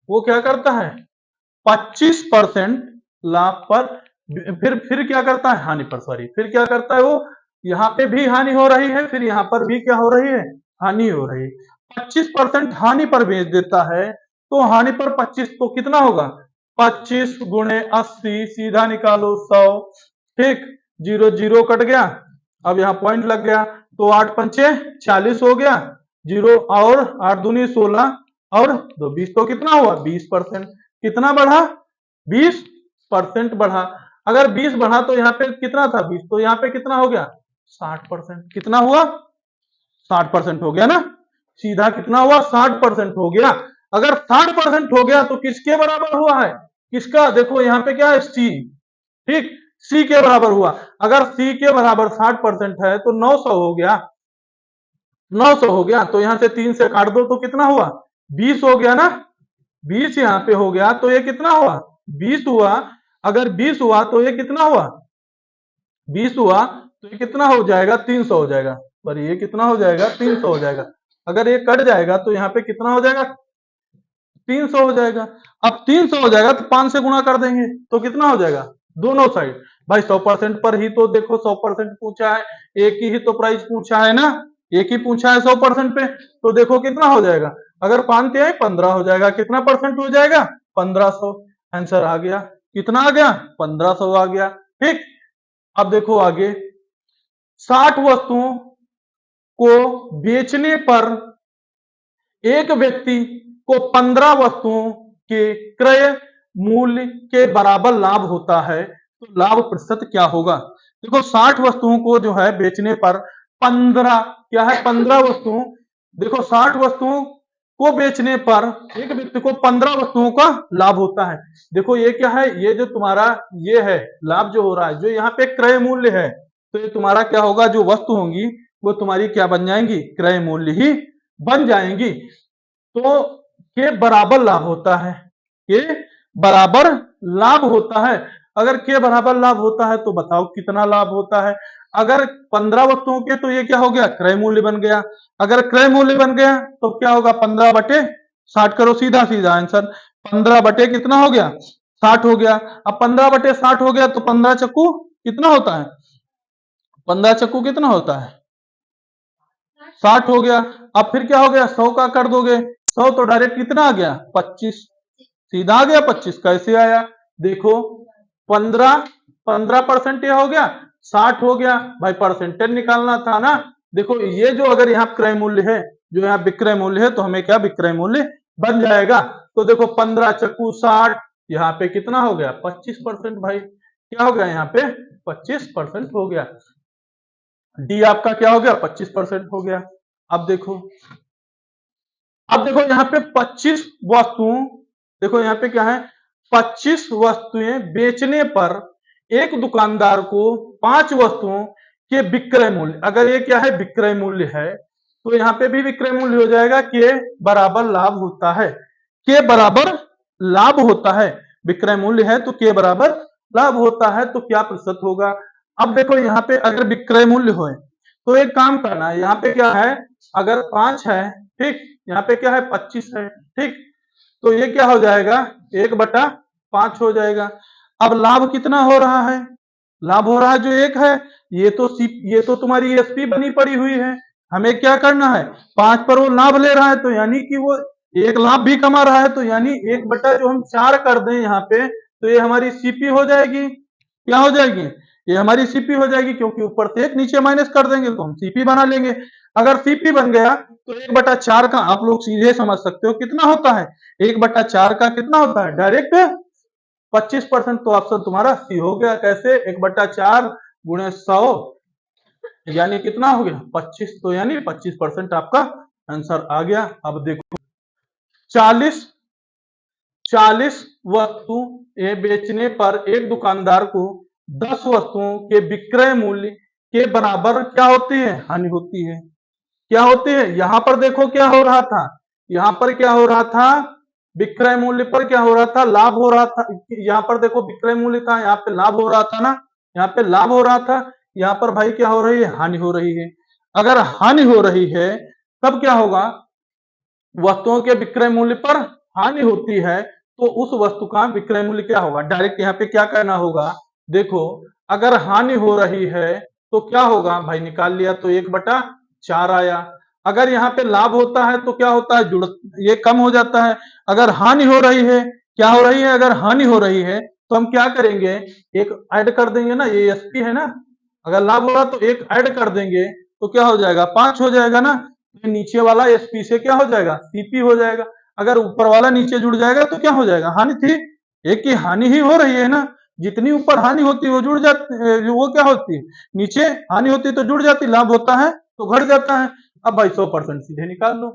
वो क्या करता है 25% लाभ पर, फिर क्या करता है हानि पर, सॉरी फिर क्या करता है वो, यहाँ पे भी हानि हो रही है, फिर यहाँ पर भी क्या हो रही है हानि हो रही है। 25% हानि पर बेच देता है, तो हानि पर 25 तो कितना होगा 25 गुणे 80, सीधा निकालो 100, ठीक, 0 0 कट गया, अब यहाँ पॉइंट लग गया, तो 8 पंचे 40 हो गया, 0 और 8 दूनी 16 और 2 20, तो कितना हुआ 20%, कितना बढ़ा 20% बढ़ा। अगर 20 बढ़ा तो यहाँ पे कितना था 20, तो यहाँ पे कितना हो गया 60%, कितना हुआ 60% हो गया ना, सीधा कितना हुआ 60% हो गया। अगर 60% हो गया तो किसके बराबर हुआ है, किसका, देखो यहाँ पे क्या है सी, ठीक, सी के बराबर हुआ। अगर सी के बराबर 60% है तो 900 हो गया, 900 हो गया, तो यहां से 3 से काट दो तो कितना हुआ 20 हो गया ना, 20 यहाँ पे हो गया, तो ये कितना हुआ 20 हुआ। अगर 20 हुआ तो ये कितना हुआ 20 हुआ, तो ये कितना हो जाएगा 300 हो जाएगा, पर ये कितना हो जाएगा 300 हो जाएगा। अगर ये कट जाएगा तो यहाँ पे कितना हो जाएगा 300 हो जाएगा। अब 300 हो जाएगा तो 5 से गुणा कर देंगे तो कितना हो जाएगा दोनों साइड, भाई 100% पर ही तो देखो 100% पूछा है, एक ही तो प्राइस पूछा है ना, एक ही पूछा है 100% पे, तो देखो कितना हो जाएगा, अगर 5 है 15 हो जाएगा, कितना परसेंट हो जाएगा 1500, आंसर आ गया, कितना आ गया 1500 आ गया। ठीक, अब देखो आगे, 60 वस्तुओं को बेचने पर एक व्यक्ति को 15 वस्तुओं के क्रय मूल्य के बराबर लाभ होता है, तो लाभ प्रतिशत क्या होगा। देखो 60 वस्तुओं को जो है बेचने पर 15 क्या है 15 वस्तुओं, देखो 60 वस्तुओं को बेचने पर एक व्यक्ति को 15 वस्तुओं का लाभ होता है। देखो ये क्या है, ये जो तुम्हारा ये है लाभ जो हो रहा है, जो यहाँ पे क्रय मूल्य है, तो ये तुम्हारा क्या होगा, जो वस्तु होंगी वो तुम्हारी क्या बन जाएंगी, क्रय मूल्य ही बन जाएंगी। तो के बराबर लाभ होता है, के बराबर लाभ होता है। अगर के बराबर लाभ होता है तो बताओ कितना लाभ होता है। अगर 15 वस्तुओं के तो ये क्या हो गया, क्रय मूल्य बन गया। अगर क्रय मूल्य बन गया तो क्या होगा, 15/60 करो, सीधा सीधा आंसर 15 कितना हो गया 60 हो गया। अब 15/60 हो गया तो 15 चक्कू कितना होता है, 15 चक्कू कितना होता है 60 हो गया। अब फिर क्या हो गया, 100 का कर दोगे, 100 तो डायरेक्ट कितना आ गया 25, सीधा आ गया 25। कैसे आया, देखो 15% यह हो गया, 60 हो गया, भाई परसेंटेज निकालना था ना। देखो ये जो अगर यहाँ क्रय मूल्य है, जो यहाँ विक्रय मूल्य है, तो हमें क्या विक्रय मूल्य बन जाएगा। तो देखो 15 चक्कू 60, यहाँ पे कितना हो गया 25%, भाई क्या हो गया यहाँ पे 25% हो गया। डी आपका क्या हो गया 25% हो गया। अब देखो, अब देखो यहाँ पे 25 वस्तुओं, देखो यहाँ पे क्या है 25 वस्तुएं बेचने पर एक दुकानदार को 5 वस्तुओं के विक्रय मूल्य, अगर ये क्या है विक्रय मूल्य है, तो यहाँ पे भी विक्रय मूल्य हो जाएगा, के बराबर लाभ होता है, के बराबर लाभ होता है, विक्रय मूल्य है तो के बराबर लाभ होता है, तो क्या प्रतिशत होगा। अब देखो यहाँ पे अगर विक्रय मूल्य हो तो एक काम करना है, यहाँ पे क्या है अगर 5 है, ठीक, यहाँ पे क्या है 25 है, ठीक, तो ये क्या हो जाएगा 1/5 हो जाएगा। अब लाभ कितना हो रहा है, लाभ हो रहा है जो एक है, ये तो तुम्हारी एसपी बनी पड़ी हुई है, हमें क्या करना है 5 पर वो लाभ ले रहा है, तो यानी कि वो एक लाभ भी कमा रहा है, तो यानी 1/, जो हम 4 कर दें यहाँ पे, तो ये हमारी सीपी हो जाएगी, क्या हो जाएगी, ये हमारी सीपी हो जाएगी, क्योंकि ऊपर से एक नीचे माइनस कर देंगे तो हम सीपी बना लेंगे। अगर सीपी बन गया तो 1/4 का आप लोग सीधे समझ सकते हो कितना होता है, 1/4 का कितना होता है डायरेक्ट 25%, तो ऑप्शन तुम्हारा सी हो गया। कैसे 1/4 गुणे 100 यानी कितना हो गया 25, तो यानी 25% आपका आंसर आ गया। अब देखो 40 वस्तु ये बेचने पर एक दुकानदार को 10 वस्तुओं के विक्रय मूल्य के बराबर क्या होती है, हानि होती है, क्या होती है। यहां पर देखो क्या हो रहा था, यहां पर क्या हो रहा था, विक्रय मूल्य पर क्या हो रहा था, लाभ हो रहा था। यहां पर देखो विक्रय मूल्य था, यहाँ पे लाभ हो रहा था ना, यहाँ पे लाभ हो रहा था, यहाँ पर भाई क्या हो रही है, हानि हो रही है। अगर हानि हो रही है तब क्या होगा, वस्तुओं के विक्रय मूल्य पर हानि होती है, तो उस वस्तु का विक्रय मूल्य क्या होगा, डायरेक्ट यहाँ पे क्या करना होगा। देखो अगर हानि हो रही है तो क्या होगा, भाई निकाल लिया तो 1/4 आया। अगर यहाँ पे लाभ होता है तो क्या होता है, जुड़ ये कम हो जाता है। अगर हानि हो रही है, क्या हो रही है, अगर हानि हो रही है तो हम क्या करेंगे, एक ऐड कर देंगे ना, ये एसपी है ना, अगर लाभ हो रहा तो एक ऐड कर देंगे तो क्या हो जाएगा 5 हो जाएगा ना, तो नीचे वाला एसपी से क्या हो जाएगा सीपी हो जाएगा। अगर ऊपर वाला नीचे जुड़ जाएगा तो क्या हो जाएगा, हानि थी, एक की हानि ही हो रही है ना, जितनी ऊपर हानि होती है वो जुड़ जाती, वो क्या होती है नीचे हानि होती है तो जुड़ जाती, लाभ होता है तो घट जाता है। अब भाई 100% सीधे निकाल लो,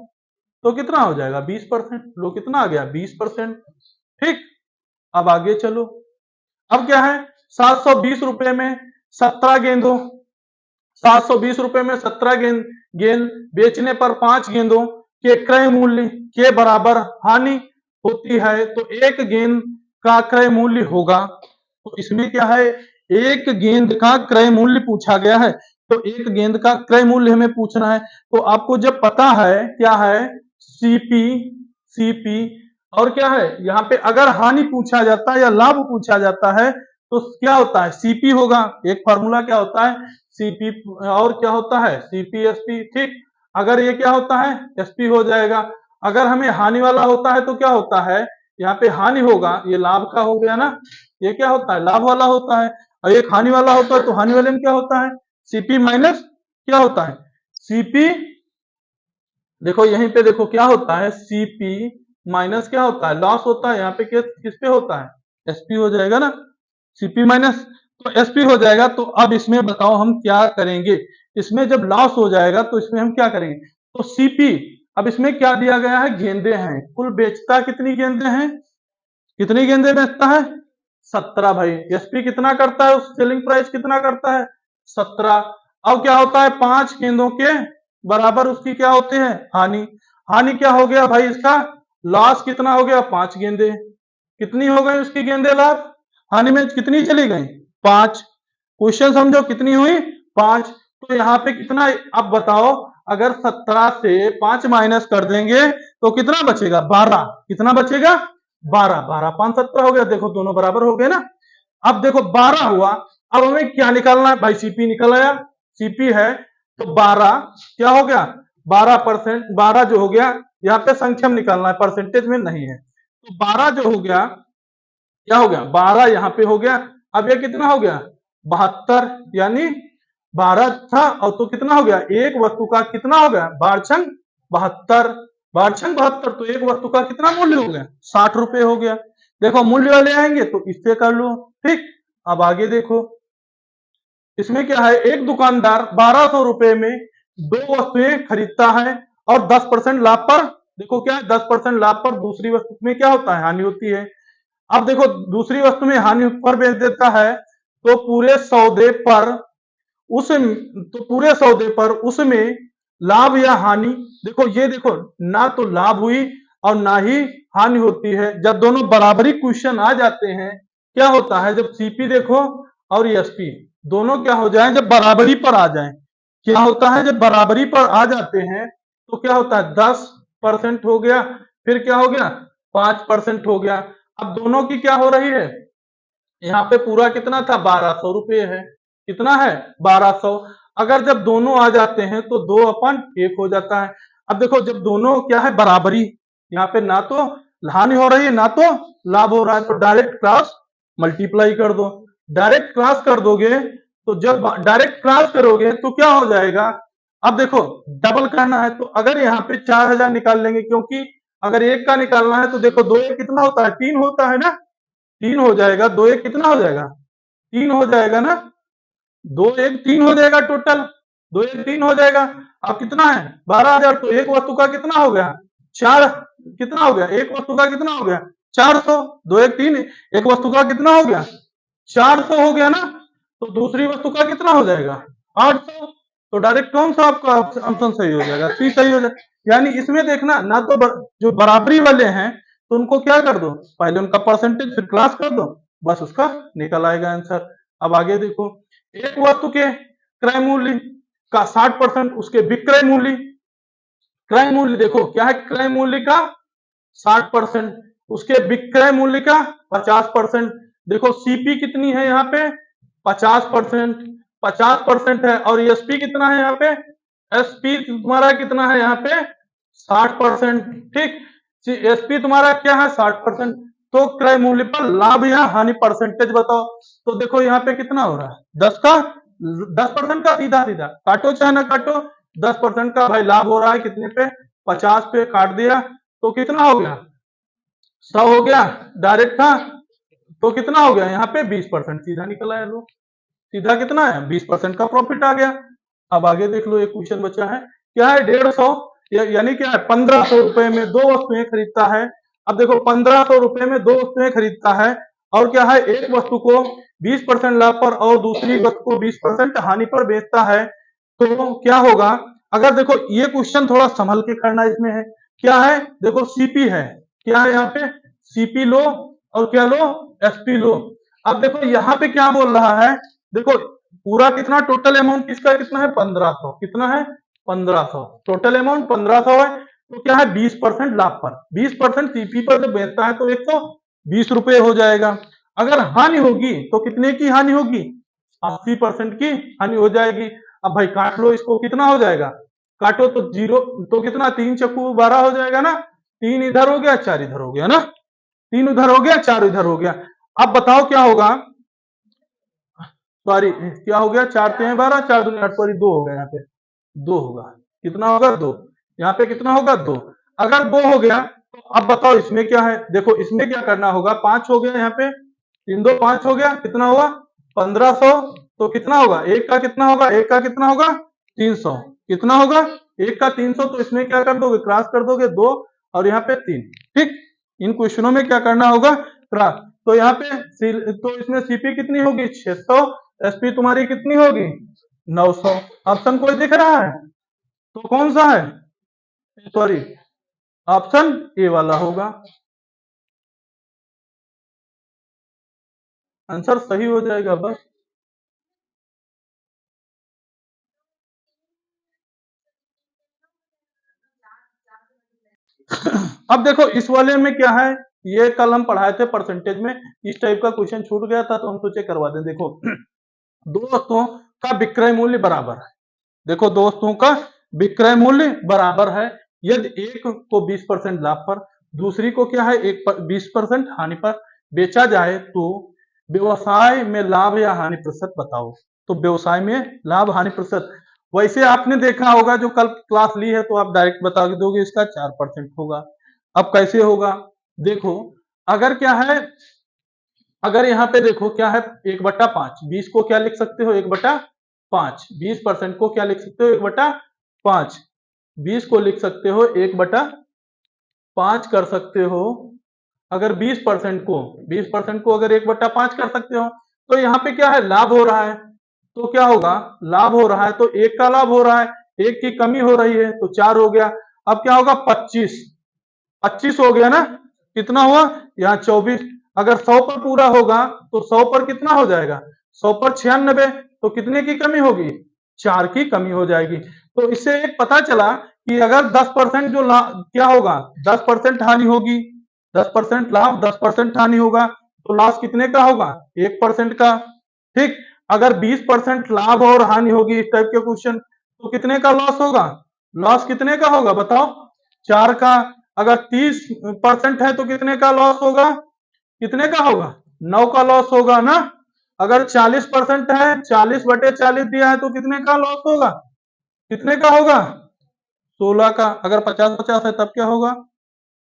तो कितना हो जाएगा 20%, लो कितना आ गया 20%। ठीक, अब आगे चलो, अब क्या है 720 रुपए में 17 गेंदों, 720 रुपए में 17 गेंद बेचने पर 5 गेंदों के क्रय मूल्य के बराबर हानि होती है, तो एक गेंद का क्रय मूल्य होगा। तो इसमें क्या है, एक गेंद का क्रय मूल्य पूछा गया है, तो एक गेंद का क्रय मूल्य हमें पूछना है। तो आपको जब पता है क्या है सीपी, सीपी और क्या है यहाँ पे अगर हानि पूछा जाता है या लाभ पूछा जाता है तो क्या होता है सीपी होगा, एक फार्मूला क्या होता है सीपी और क्या होता है सीपी एसपी, ठीक। अगर ये क्या होता है एसपी हो जाएगा। अगर हमें हानि वाला होता है तो क्या होता है, यहाँ पे हानि होगा, ये लाभ का हो गया ना, ये क्या होता है लाभ वाला होता है, और एक हानि वाला होता है तो हानि वाले में क्या होता है सीपी माइनस क्या होता है सीपी। देखो यहीं पे देखो क्या होता है सीपी माइनस क्या होता है लॉस होता है, यहाँ पे किस पे होता है एसपी हो जाएगा ना, सीपी माइनस तो एसपी हो जाएगा। तो अब इसमें बताओ हम क्या करेंगे, इसमें जब लॉस हो जाएगा तो इसमें हम क्या करेंगे, तो सीपी, अब इसमें क्या दिया गया है गेंदे हैं, कुल बेचता कितनी गेंदे हैं, कितनी गेंदे बेचता है 17 भाई। एसपी कितना करता है, उस सेलिंग प्राइस कितना करता है 17। अब क्या होता है 5 गेंदों के बराबर उसकी क्या होते हैं हानि, हानि क्या हो गया भाई इसका लॉस कितना हो गया 5 गेंदे, कितनी हो गई उसकी गेंदे लाभ, हानि में कितनी चली गई 5। क्वेश्चन समझो कितनी हुई 5। तो यहाँ पे कितना, अब बताओ अगर 17 से 5 माइनस कर देंगे तो कितना बचेगा 12, कितना बचेगा 12, 12 5 17 हो गया, देखो दोनों बराबर हो गए ना। अब देखो 12 हुआ, अब हमें क्या निकालना है भाई सीपी निकल आया, सीपी है तो 12 क्या हो गया 12%, 12 जो हो गया यहाँ पे संख्या में निकालना है परसेंटेज में नहीं है, तो 12 जो हो गया क्या हो गया 12 यहाँ पे हो गया। अब ये कितना हो गया 72, यानी 12 था और तो कितना हो गया एक वस्तु का कितना हो गया 12 72, 12 72 तो एक वस्तु का कितना मूल्य हो गया 60 रुपए हो गया। देखो मूल्य वाले आएंगे तो इससे कर लो, ठीक। अब आगे देखो इसमें क्या है, एक दुकानदार 1200 रुपए में 2 वस्तुएं खरीदता है और 10% लाभ पर, देखो क्या है 10% लाभ पर दूसरी वस्तु में क्या होता है हानि होती है। अब देखो दूसरी वस्तु में हानि पर बेच देता है तो पूरे सौदे पर उस, तो पूरे सौदे पर उसमें लाभ या हानि, देखो ये देखो ना तो लाभ हुई और ना ही हानि होती है। जब दोनों बराबरी क्वेश्चन आ जाते हैं क्या होता है, जब सीपी देखो और एसपी दोनों क्या हो जाए जब बराबरी पर आ जाए, क्या होता है जब बराबरी पर आ जाते हैं तो क्या होता है 10% हो गया, फिर क्या हो गया 5% हो गया। अब दोनों की क्या हो रही है, यहाँ पे पूरा कितना था 1200 रुपये है, कितना है 1200। अगर जब दोनों आ जाते हैं तो 2/1 हो जाता है। अब देखो जब दोनों क्या है बराबरी, यहाँ पे ना तो हानि हो रही है ना तो लाभ हो रहा है, तो डायरेक्ट क्रॉस मल्टीप्लाई कर दो, डायरेक्ट क्रॉस कर दोगे तो जब डायरेक्ट क्रॉस करोगे तो क्या हो जाएगा, अब देखो डबल करना है तो अगर यहाँ पे 4000 निकाल लेंगे, क्योंकि अगर एक का निकालना है तो देखो 2 एक कितना होता है 3 होता है ना, 3 हो जाएगा, 2 एक कितना हो जाएगा 3 हो जाएगा ना, 2 एक 3 हो जाएगा टोटल, 2 एक 3 हो जाएगा। अब कितना है 12,000, तो एक वस्तु का कितना हो गया 4, कितना हो गया एक वस्तु का कितना हो गया 400, 2 एक 3, एक वस्तु का कितना हो गया 400 हो गया ना, तो दूसरी वस्तु का कितना हो जाएगा 800। तो डायरेक्ट कौन सा आपका ऑप्शन सही हो जाएगा, सी सही हो जाएगा। यानी इसमें देखना ना तो जो बराबरी वाले हैं तो उनको क्या कर दो पहले उनका परसेंटेज फिर क्लास कर दो, बस उसका निकल आएगा आंसर। अब आगे देखो एक वस्तु के क्रय मूल्य का 60% उसके विक्रय मूल्य, क्रय मूल्य देखो क्या है क्रय मूल्य का 60%, उसके विक्रय मूल्य का 50%। देखो सीपी कितनी है यहाँ पे 50%, 50% है, और एसपी कितना है यहाँ पे, एसपी तुम्हारा कितना है यहाँ पे 60%, ठीक। एसपी तुम्हारा क्या है 60%, तो क्रय मूल्य पर लाभ या हानि परसेंटेज बताओ। तो देखो यहाँ पे कितना हो रहा है 10% का सीधा सीधा काटो चाहे ना काटो, 10% का भाई लाभ हो रहा है कितने पे 50 पे काट दिया तो कितना हो गया 100 हो गया, डायरेक्ट था तो कितना हो गया यहाँ पे 20% सीधा निकल आया लो, सीधा कितना है 20% का प्रॉफिट आ गया। अब आगे देख लो एक क्वेश्चन बचा है क्या है 150 यानी क्या है 1500 रुपए में 2 वस्तुएं खरीदता है। अब देखो 1500 रुपए में 2 वस्तुएं खरीदता है और क्या है एक वस्तु को 20% लाभ पर और दूसरी वस्तु को 20% हानि पर बेचता है, तो क्या होगा। अगर देखो ये क्वेश्चन थोड़ा संभल के करना इसमें है, क्या है देखो सीपी है, क्या है यहाँ पे सीपी लो और क्या लो एसपी लो। अब देखो यहाँ पे क्या बोल रहा है, देखो पूरा कितना टोटल अमाउंट इसका कितना है 1500, कितना है 1500, टोटल अमाउंट 1500 है, तो क्या है 20% लाभ पर, 20% सीपी पर जब बेचता है तो 120 रुपए हो जाएगा। अगर हानि होगी तो कितने की हानि होगी? 80% की हानि हो जाएगी। अब भाई काट लो इसको, कितना हो जाएगा? काटो तो 0, तो कितना, 3 चक्कू 12 हो जाएगा ना। 3 इधर हो गया, 4 इधर हो गया ना, 3 उधर हो गया, 4 इधर हो गया। अब बताओ क्या होगा? सॉरी, क्या हो गया? 4 3 12, 4 दूनी 8, सॉरी 2 हो गया, यहाँ पे 2 होगा। कितना होगा? 2। यहाँ पे कितना होगा? 2। अगर 2 हो गया तो अब बताओ इसमें क्या है? देखो इसमें क्या करना होगा? 5 हो गया, यहाँ पे 3 2 5 हो गया, कितना हुआ? 1500। तो कितना होगा? एक का कितना होगा? एक का कितना होगा? 300। कितना होगा? एक का 300। तो इसमें क्या कर दोगे? क्रॉस कर दोगे 2 और यहाँ पे 3। ठीक, इन क्वेश्चनों में क्या करना होगा? क्रॉस। तो यहाँ पे तो इसमें सीपी कितनी होगी? 600। एसपी तुम्हारी कितनी होगी? 900। ऑप्शन कोई दिख रहा है? तो कौन सा है? सॉरी, ऑप्शन ए वाला होगा, आंसर सही हो जाएगा बस। अब देखो इस वाले में क्या है, ये कल हम पढ़ाए थे परसेंटेज में, इस टाइप का क्वेश्चन छूट गया था तो हम सोचे करवा दें। देखो दो वस्तुओं का विक्रय मूल्य बराबर है। देखो दो वस्तुओं का विक्रय मूल्य बराबर है, यदि एक को 20% लाभ पर, दूसरी को क्या है 20% हानि पर बेचा जाए तो व्यवसाय में लाभ या हानि प्रतिशत बताओ। तो व्यवसाय में लाभ हानि प्रतिशत, वैसे आपने देखा होगा जो कल क्लास ली है तो आप डायरेक्ट बता दोगे इसका 4% होगा। अब कैसे होगा? देखो अगर क्या है, अगर यहाँ पे देखो क्या है, 1/5, 20 को क्या लिख सकते हो? 1/5। 20% को क्या लिख सकते हो? 1/5। 20 को लिख सकते हो 1/5 कर सकते हो। अगर 20% को अगर 1/5 कर सकते हो तो यहाँ पे क्या है? लाभ हो रहा है। तो क्या होगा? लाभ हो रहा है तो एक का लाभ हो रहा है, एक की कमी हो रही है तो 4 हो गया। अब क्या होगा? 25। 25 हो गया ना, कितना हुआ? यहाँ 24। अगर 100 पर पूरा होगा तो 100 पर कितना हो जाएगा? 100 पर 96। तो कितने की कमी होगी? 4 की कमी हो जाएगी। तो इससे एक पता चला कि अगर 10% जो क्या होगा? 10% हानि होगी, 10% लाभ, 10% हानि होगा, तो लॉस कितने का होगा? 1% का। ठीक, अगर 20% लाभ और हानि होगी इस टाइप के क्वेश्चन, तो कितने का लॉस होगा? लॉस कितने का होगा बताओ? 4 का। अगर 30% है तो कितने का लॉस होगा? कितने का होगा? 9 का लॉस होगा ना। अगर 40% है, 40/40 दिया है तो कितने का लॉस होगा? कितने का होगा? 16 का। अगर 50-50 है तब क्या होगा?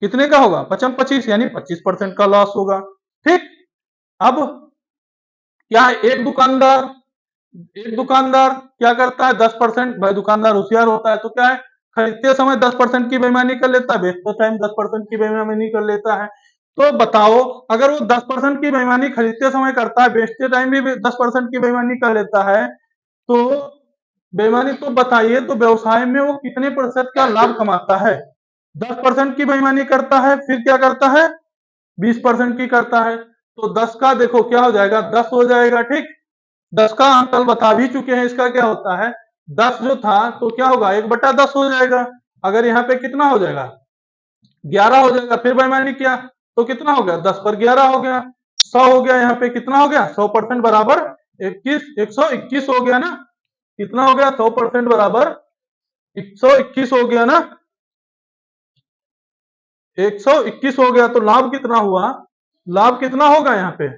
कितने का होगा? 55-25, यानी 25% का लॉस होगा। ठीक, अब क्या है, एक दुकानदार क्या करता है? 10%, भाई दुकानदार होशियार होता है तो क्या है, खरीदते समय 10% की बेईमानी कर लेता है, बेचते टाइम 10% की बेईमानी कर लेता है। तो बताओ अगर वो 10% की बेईमानी खरीदते समय करता है, बेचते टाइम भी 10% की बेईमानी कर लेता है, तो बेईमानी, तो बताइए तो व्यवसाय में वो कितने प्रतिशत का लाभ कमाता है? 10% की बेईमानी करता है, फिर क्या करता है? 20% की करता है। तो 10 का देखो क्या हो जाएगा? 10 हो जाएगा। ठीक, 10 का हम कल बता भी चुके हैं, इसका क्या होता है? 10 जो था तो क्या होगा? 1/10 हो जाएगा। अगर यहाँ पे कितना हो जाएगा? 11 हो जाएगा। फिर बेईमानी किया तो कितना हो गया? 10 पर 11 हो गया, 100 हो गया। यहाँ पे कितना हो गया? 100% बराबर 121 हो गया ना। कितना हो गया? 100% बराबर 121 हो गया ना, 121 हो गया। तो लाभ कितना हुआ? लाभ कितना होगा? यहाँ पे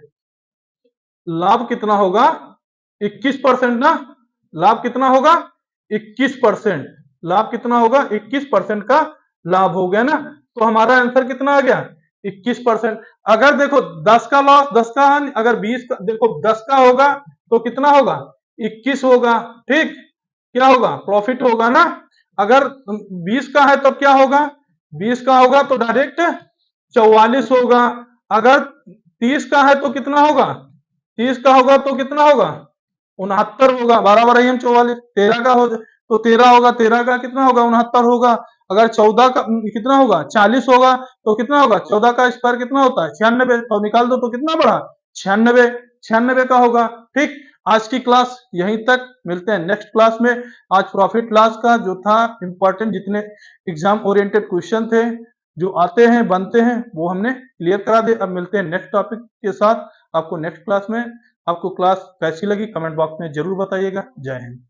लाभ कितना होगा? 21% ना। लाभ कितना होगा? 21%। लाभ कितना होगा? 21% का लाभ हो गया ना। तो हमारा आंसर कितना आ गया? 21%। अगर देखो 10 का लॉस, 10 का हानि, अगर 20 का, देखो 10 का होगा तो कितना होगा? 21 होगा। ठीक, क्या होगा? प्रॉफिट होगा ना। अगर 20 का है तो क्या होगा? 20 का होगा तो डायरेक्ट 44 होगा। अगर 30 का है तो कितना होगा? 30 का होगा तो कितना होगा? 69 होगा। 12 44, 13 का हो तो 13 होगा, 13 का कितना होगा? 69 होगा। अगर 14 का कितना होगा? 40 होगा। तो कितना होगा? 14 का स्क्वायर कितना होता है? 96। तो निकाल दो तो कितना बढ़ा? 96। 96 का होगा। ठीक, आज की क्लास यहीं तक, मिलते हैं नेक्स्ट क्लास में। आज प्रॉफिट लॉस का जो था इंपॉर्टेंट, जितने एग्जाम ओरिएंटेड क्वेश्चन थे जो आते हैं बनते हैं वो हमने क्लियर करा दिए। अब मिलते हैं नेक्स्ट टॉपिक के साथ। आपको नेक्स्ट क्लास में आपको क्लास कैसी लगी कमेंट बॉक्स में जरूर बताइएगा। जय हिंद।